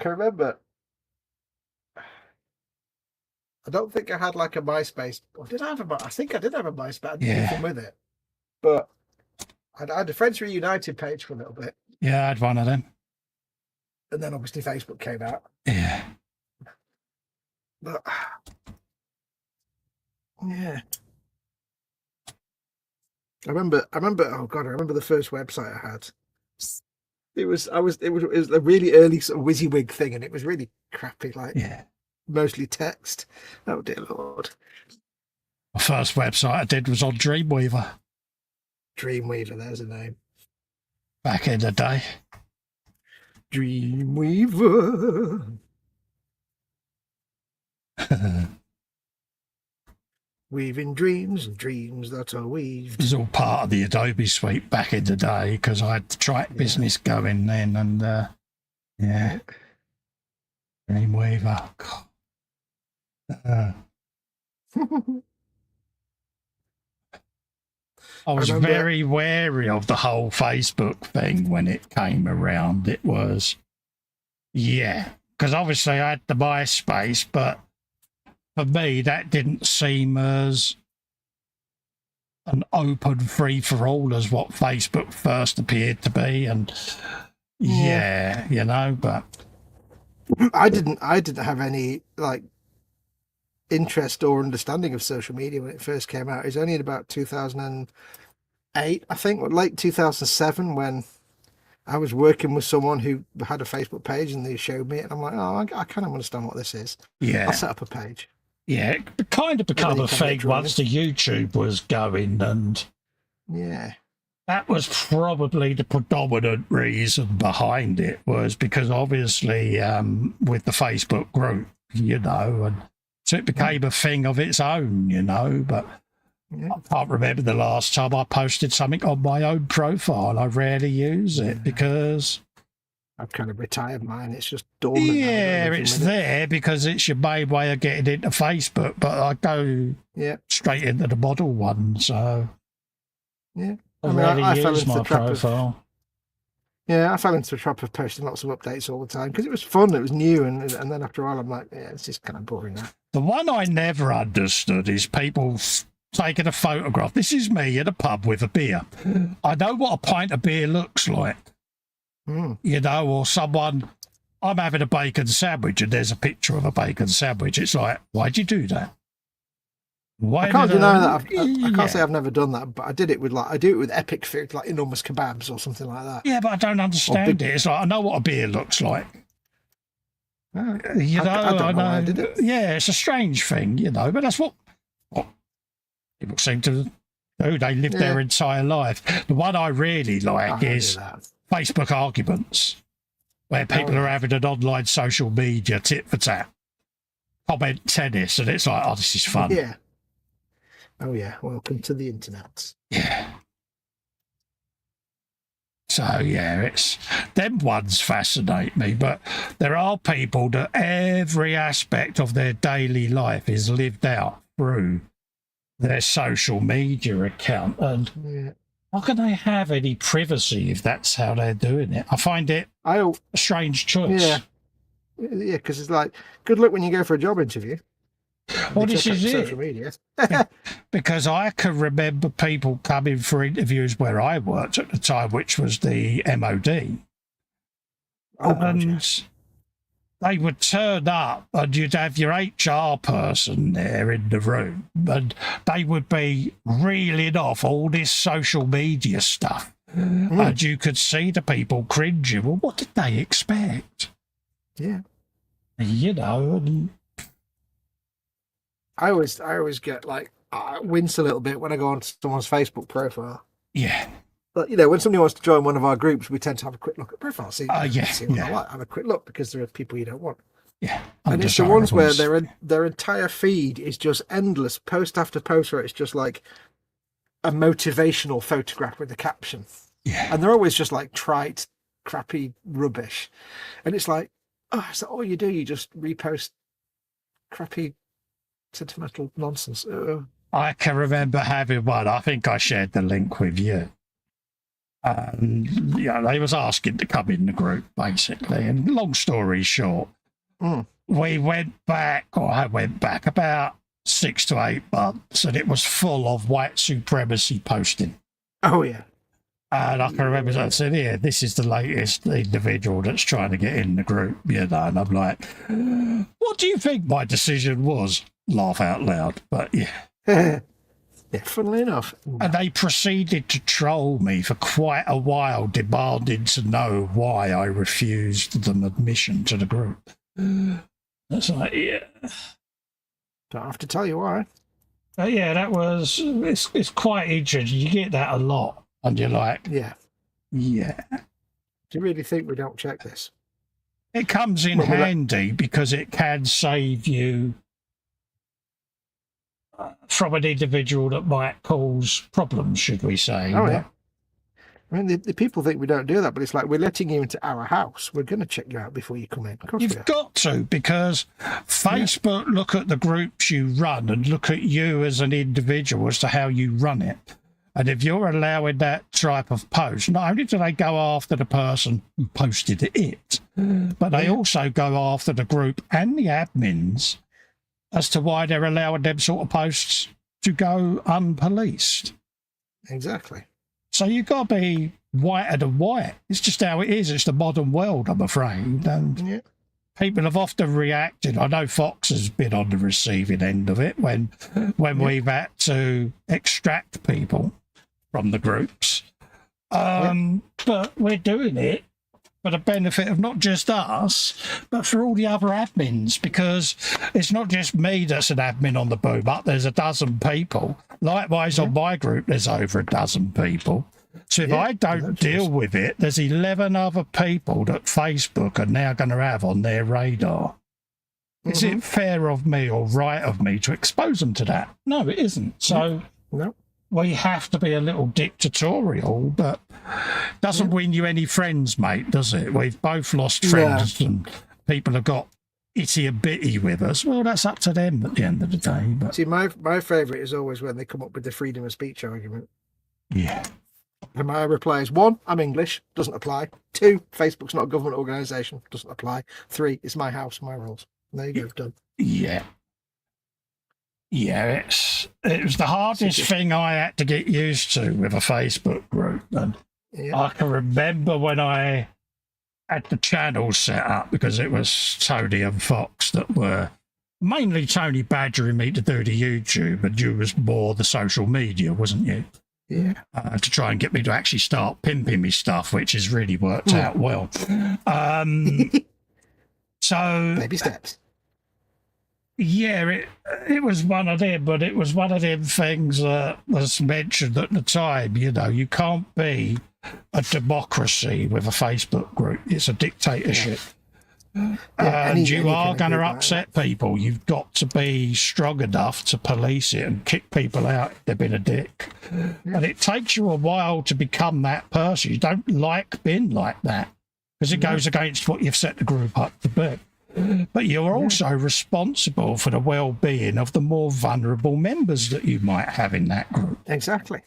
don't think I had like a MySpace. Or did I have I think I did have a MySpace. I didn't do anything with it. But I had a Friends Reunited page for a little bit. Yeah, I had one of them. And then obviously Facebook came out. Yeah. But yeah. I remember, oh God, I remember the first website I had. It was a really early sort of WYSIWYG thing, and it was really crappy, like mostly text. Oh dear Lord. The first website I did was on Dreamweaver. Dreamweaver, there's a name. back in the day. Dreamweaver. Weaving dreams and dreams that are weaved. It was all part of the Adobe suite back in the day because I had the track business going then, and yeah, Dreamweaver. I was very wary of the whole Facebook thing when it came around. It was, because obviously I had the MySpace, but for me, that didn't seem as an open free-for-all as what Facebook first appeared to be. And but I didn't have any like interest or understanding of social media when it first came out. It was only in about 2008, I think, or late 2007, when I was working with someone who had a Facebook page and they showed me it, and I'm like, oh, I kind of understand what this is. Yeah, I'll set up a page. Yeah, it kind of become a thing once the YouTube was going, and that was probably the predominant reason behind it, was because obviously with the Facebook group, and so it became a thing of its own, but I can't remember the last time I posted something on my own profile. I rarely use it because I've kind of retired mine. It's just dormant. Yeah, it's there because it's your main way of getting into Facebook, but I go straight into the model one, so I fell into my profile. I fell into the trap of posting lots of updates all the time because it was fun, it was new, and then after a while I'm like, it's just kind of boring now. The one I never understood is people taking a photograph. This is me at a pub with a beer. I know what a pint of beer looks like. Or someone, I'm having a bacon sandwich and there's a picture of a bacon sandwich. It's like, why'd you do that? I can't deny that. I can't say I've never done that, but I do it with epic food, like enormous kebabs or something like that. Yeah, but I don't understand it. It's like, I know what a beer looks like. I don't know why I did it. Yeah, it's a strange thing, but that's what people seem to do. They live their entire life. The one I really like is Facebook arguments, where people are having an online social media tit for tat, comment tennis, and it's like, oh, this is fun. Yeah. Oh yeah, welcome to the internet. Yeah. So it's them ones fascinate me, but there are people that every aspect of their daily life is lived out through their social media account, and how can they have any privacy if that's how they're doing it? I find it a strange choice. Yeah, because it's like, good luck when you go for a job interview. Well, this is social media. Because I can remember people coming for interviews where I worked at the time, which was the MOD. And they would turn up and you'd have your HR person there in the room, and they would be reeling off all this social media stuff. And you could see the people cringing. Well, what did they expect? Yeah. And I always get like, I wince a little bit when I go onto someone's Facebook profile. Yeah. But when somebody wants to join one of our groups, we tend to have a quick look at profile. See what I like. Have a quick look, because there are people you don't want. Yeah. And it's the ones where their entire feed is just endless, post after post, where it's just like a motivational photograph with a caption. Yeah. And they're always just like trite, crappy rubbish. And it's like, oh, is that all you do? You just repost crappy sentimental nonsense. I can remember having one. I think I shared the link with you. They was asking to come in the group, basically. And long story short, I went back about 6 to 8 months, and it was full of white supremacy posting. Oh, yeah. And I can remember I said, this is the latest individual that's trying to get in the group, and I'm like, what do you think my decision was? Laugh out loud, but yeah, funnily enough. And they proceeded to troll me for quite a while, demanding to know why I refused them admission to the group. That's like, don't have to tell you why. That was, it's quite interesting. You get that a lot, and you're like, Yeah. Do you really think we don't check this? It comes in handy because it can save you from an individual that might cause problems, should we say. Oh, yeah. I mean, the people think we don't do that, but it's like, we're letting you into our house. We're going to check you out before you come in. Of course You've got to, because Facebook look at the groups you run and look at you as an individual as to how you run it. And if you're allowing that type of post, not only do they go after the person who posted it, but they also go after the group and the admins as to why they're allowing them sort of posts to go unpoliced. Exactly. So you've got to be whiter than white. It's just how it is. It's the modern world, I'm afraid. And people have often reacted. I know Fox has been on the receiving end of it when we've had to extract people from the groups. But we're doing it for the benefit of not just us, but for all the other admins, because it's not just me that's an admin on the Boom Up. There's a dozen people. Likewise, on my group, there's over a dozen people. So if I don't deal with it, there's 11 other people that Facebook are now going to have on their radar. Is it fair of me or right of me to expose them to that? No, it isn't. So we have to be a little dictatorial, but doesn't win you any friends, mate, does it? We've both lost friends and people have got itty and bitty with us. Well, that's up to them at the end of the day. But see, my favourite is always when they come up with the freedom of speech argument. Yeah. And my reply is 1, I'm English, doesn't apply. 2, Facebook's not a government organisation, doesn't apply. 3, it's my house, my rules. There you go, done. Yeah. Yeah, it was the hardest thing I had to get used to with a Facebook group. And I can remember when I had the channel set up, because it was Tony and Fox that were mainly Tony badgering me to do the YouTube, and you was more the social media, wasn't you? Yeah. To try and get me to actually start pimping me stuff, which has really worked out well. So baby steps. Yeah, it was one of them, but it was one of them things that was mentioned at the time. You know, you can't be a democracy with a Facebook group. It's a dictatorship. And you are going to upset people. You've got to be strong enough to police it and kick people out if they've been a dick. And it takes you a while to become that person. You don't like being like that because it goes against what you've set the group up to be. But you're also responsible for the well-being of the more vulnerable members that you might have in that group. Exactly.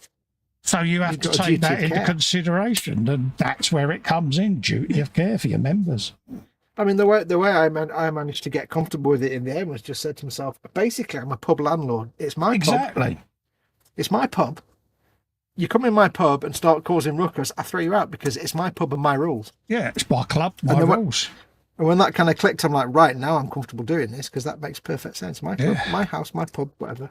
So you have to take that into consideration, and that's where it comes in, duty of care for your members. I mean, the way I managed to get comfortable with it in the end was just said to myself, basically, I'm a pub landlord. It's my pub. It's my pub. You come in my pub and start causing ruckus, I throw you out because it's my pub and my rules. Yeah, it's my club, my rules. And when that kind of clicked, I'm like, right, now I'm comfortable doing this because that makes perfect sense. My club, my house, my pub, whatever.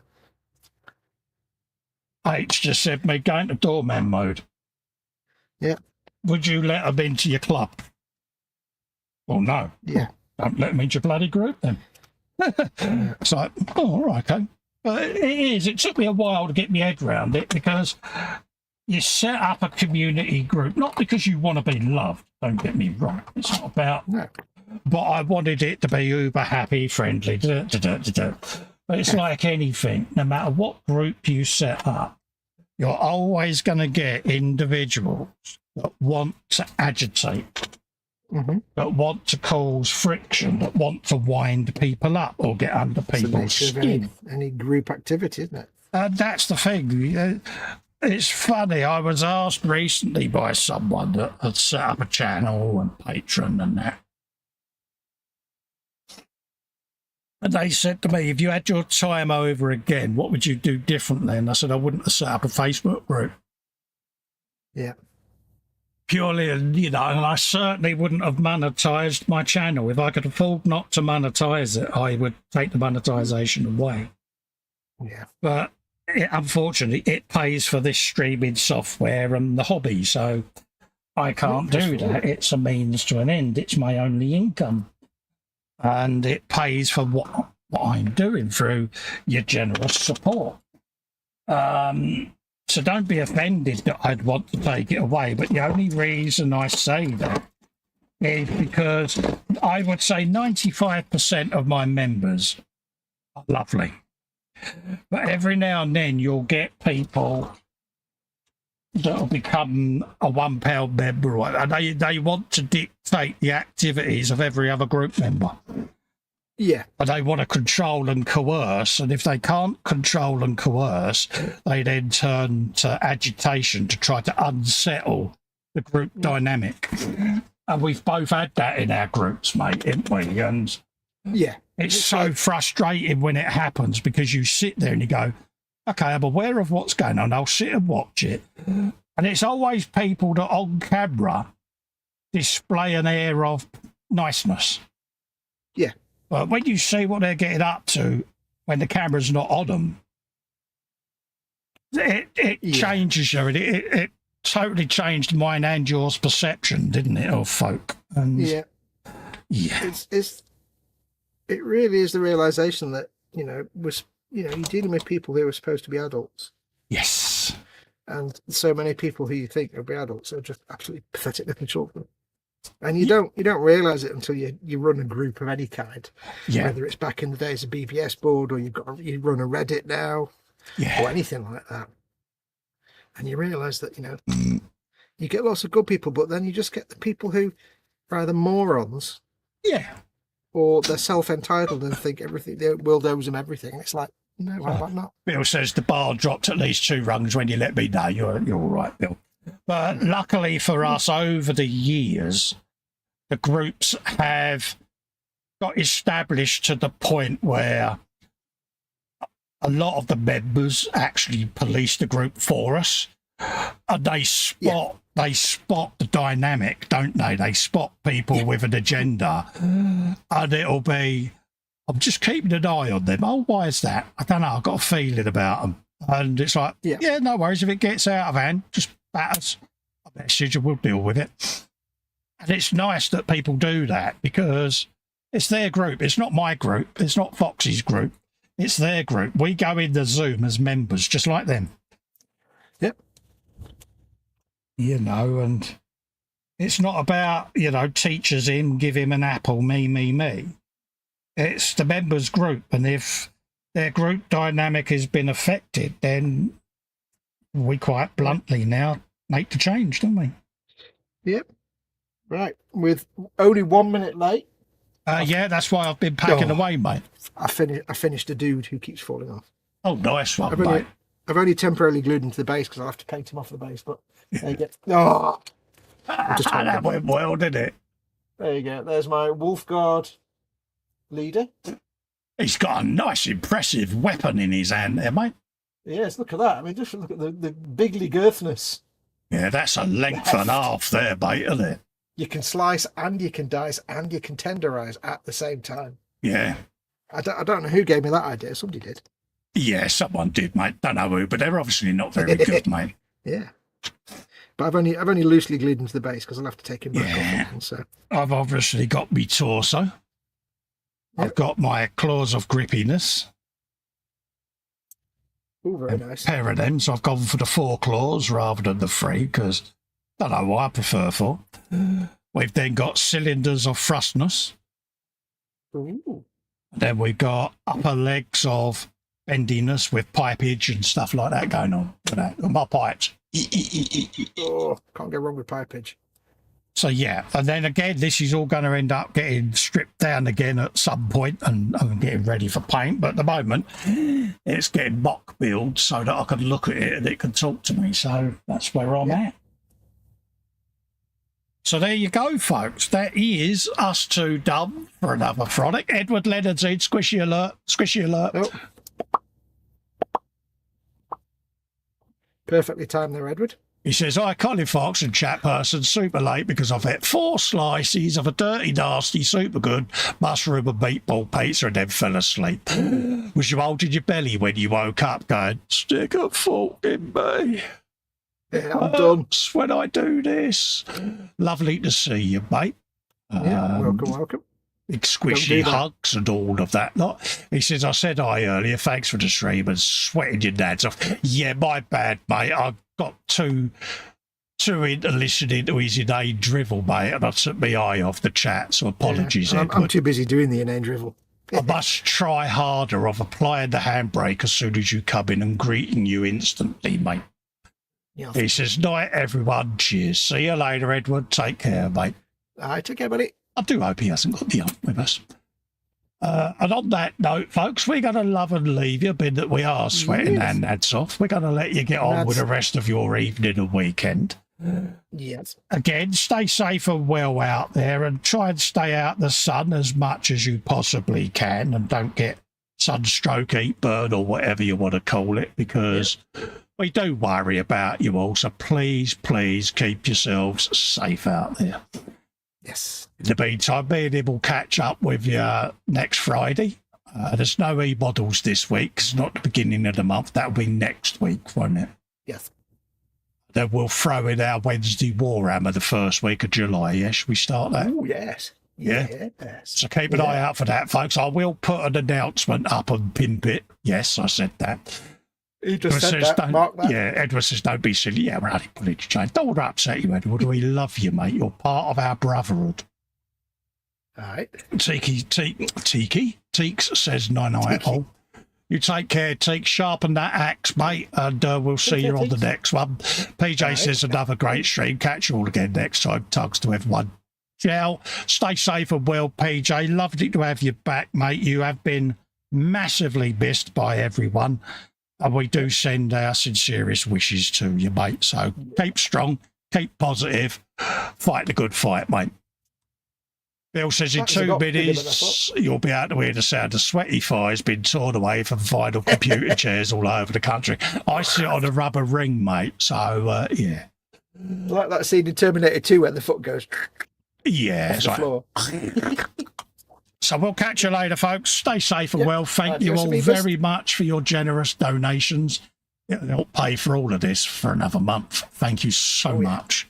H just said, me go into doorman mode. Yeah. Would you let them into your club? Well, no. Yeah. Don't let them into your bloody group then. It's like, oh, all right, okay. But it took me a while to get my head around it because you set up a community group, not because you want to be loved, don't get me wrong. It's not about... No. But I wanted it to be uber happy, friendly. But it's like anything. No matter what group you set up, you're always going to get individuals that want to agitate, that want to cause friction, that want to wind people up or get under people's skin. Any group activity, isn't it? That's the thing. It's funny. I was asked recently by someone that had set up a channel and Patron and that. And they said to me, if you had your time over again, what would you do differently? And I said, I wouldn't have set up a Facebook group. Yeah. Purely, you know, and I certainly wouldn't have monetized my channel. If I could afford not to monetize it, I would take the monetization away. Yeah. But unfortunately, it pays for this streaming software and the hobby, so I can't do that. It's a means to an end. It's my only income. And it pays for what I'm doing through your generous support. So don't be offended that I'd want to take it away. But the only reason I say that is because I would say 95% of my members are lovely. But every now and then you'll get people that'll become a £1 member, and they want to dictate the activities of every other group member. Yeah. And they want to control and coerce, and if they can't control and coerce, they then turn to agitation to try to unsettle the group dynamic. And we've both had that in our groups, mate, haven't we? And yeah, it's so frustrating when it happens, because you sit there and you go, okay, I'm aware of what's going on. I'll sit and watch it. And it's always people that on camera display an air of niceness. Yeah. But when you see what they're getting up to when the camera's not on them, it changes you. It totally changed mine and yours perception, didn't it, of folk? And yeah. It really is the realization that, you're dealing with people who are supposed to be adults. Yes. And so many people who you think will be adults are just absolutely pathetic little children. And you don't realize it until you run a group of any kind. Yeah. Whether it's back in the days of BBS board, or you run a Reddit now, or anything like that. And you realize that, you get lots of good people, but then you just get the people who are either morons. Yeah. Or they're self-entitled and think everything, the world owes them everything. And it's like, no, how about not? Bill says the bar dropped at least 2 rungs when you let me know. You're all right, Bill. But luckily for us, over the years, the groups have got established to the point where a lot of the members actually police the group for us. And they spot the dynamic, don't they? They spot people with an agenda, and it'll be, I'm just keeping an eye on them. Oh, why is that? I don't know. I've got a feeling about them. And it's like, yeah, no worries. If it gets out of hand, just bat us a message and we'll deal with it. And it's nice that people do that, because it's their group. It's not my group. It's not Foxy's group. It's their group. We go in the Zoom as members, just like them. Yep. And it's not about, teachers in, give him an apple, me. It's the members' group. And if their group dynamic has been affected, then we quite bluntly now make the change, don't we? Yep. Right. With only 1 minute late. Yeah, that's why I've been packing away, mate. I finished a dude who keeps falling off. Oh, nice one, mate. I've only temporarily glued him to the base because I'll have to paint him off the base, but there you go. That went well, didn't it? There you go. There's my Wolf Guard leader. He's got a nice, impressive weapon in his hand there, mate. Yes, look at that. I mean, just look at the bigly girthness. Yeah, that's a length and a half there, mate, isn't it? You can slice and you can dice and you can tenderize at the same time. Yeah. I don't know who gave me that idea. Somebody did. Yeah, someone did, mate. Don't know who, but they're obviously not very good, mate. Yeah. But I've only loosely glued into the base because I'll have to take him back off again, so. I've obviously got me torso. Yep. I've got my claws of grippiness. Oh, very nice. A pair of them, so I've gone for the 4 claws rather than the 3, because I don't know what I prefer 4. We've then got cylinders of thrustness. Ooh. Then we've got upper legs of bendiness with pipage and stuff like that going on. My pipes. Oh, can't go wrong with pipage. So yeah, and then again, this is all going to end up getting stripped down again at some point, and I'm getting ready for paint. But at the moment, it's getting mock build so that I can look at it and it can talk to me. So that's where I'm at. So there you go, folks. That is us two done for another Frolic. Edward Leonard's in. Squishy alert. Squishy alert. Oh. Perfectly timed there, Edward. He says, I Colin Fox and chat person super late because I've had 4 slices of a dirty, nasty, super good mushroom and meatball pizza and then fell asleep. Was you holding your belly when you woke up going, stick a fork in me? Yeah, I'm done. When I do this. Lovely to see you, mate. Yeah, welcome. big squishy hugs and all of that lot. He says, I said hi earlier, thanks for the stream and sweating your nads off. Yeah, my bad, mate. I got too into listening to his inane drivel, mate, and I took my eye off the chat, so apologies, yeah, Edward. I'm too busy doing the inane drivel. I must try harder of applying the handbrake as soon as you come in and greeting you instantly, mate. Yeah. He says, night, everyone. Cheers. See you later, Edward. Take care, mate. All right, take care, buddy. I do hope he hasn't got the hump with us. And on that note, folks, we're going to love and leave you, being that we are sweating our nads off. We're going to let you get on with the rest of your evening and weekend. Yes. Again, stay safe and well out there and try and stay out the sun as much as you possibly can and don't get sunstroke, heat burn or whatever you want to call it, because we do worry about you all. So please keep yourselves safe out there. Yes. In the meantime, me and him will catch up with you next Friday. There's no e-models this week. It's not the beginning of the month. That'll be next week, won't it? Yes. Then we'll throw in our Wednesday Warhammer the first week of July. Yeah, should we start that? Oh, yes. Yeah. So keep an eye out for that, folks. I will put an announcement up on Pinbit. Yes, I said that. He just said that, mark that. Yeah, Edward says, don't be silly. Yeah, we're only putting to change. Don't want to upset you, Edward. We love you, mate. You're part of our brotherhood. All right. Teeks says, night all. You take care, Teeks. Sharpen that axe, mate, and we'll see you on the next one. PJ says, another great stream. Catch you all again next time. Tugs to everyone. Ciao. Stay safe and well, PJ. Lovely to have you back, mate. You have been massively missed by everyone. And we do send our sincerest wishes to you, mate. So keep strong, keep positive, fight the good fight, mate. Bill says in 2 minutes you'll be able to hear the sound of sweaty fires being torn away from vinyl computer chairs all over the country. I sit on a rubber ring, mate. So, yeah. Like that scene in Terminator 2 where the foot goes... Yeah, off the floor. So we'll catch you later, folks. Stay safe and well. Thank you all very much for your generous donations. It'll help pay for all of this for another month. Thank you so much.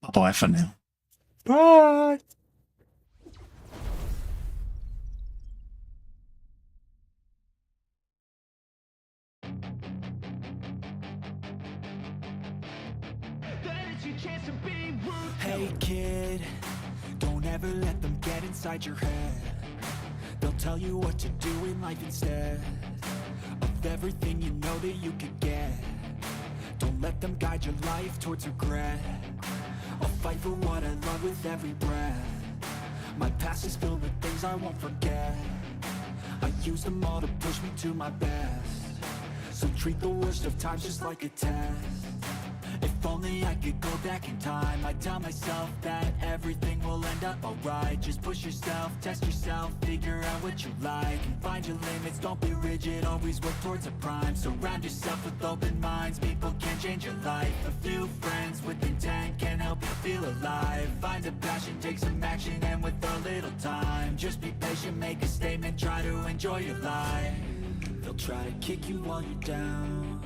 Bye-bye for now. Bye. Hey kid, don't ever let them get inside your head. They'll tell you what to do in life instead of everything you know that you could get. Don't let them guide your life towards regret. I'll fight for what I love with every breath. My past is filled with things I won't forget. I use them all to push me to my best. So treat the worst of times just like a test. If only I could go back in time, I'd tell myself that everything will end up alright. Just push yourself, test yourself, figure out what you like, and find your limits, don't be rigid, always work towards a prime. Surround yourself with open minds, people can change your life. A few friends with intent can help you feel alive. Find a passion, take some action, and with a little time, just be patient, make a statement, try to enjoy your life. They'll try to kick you while you're down,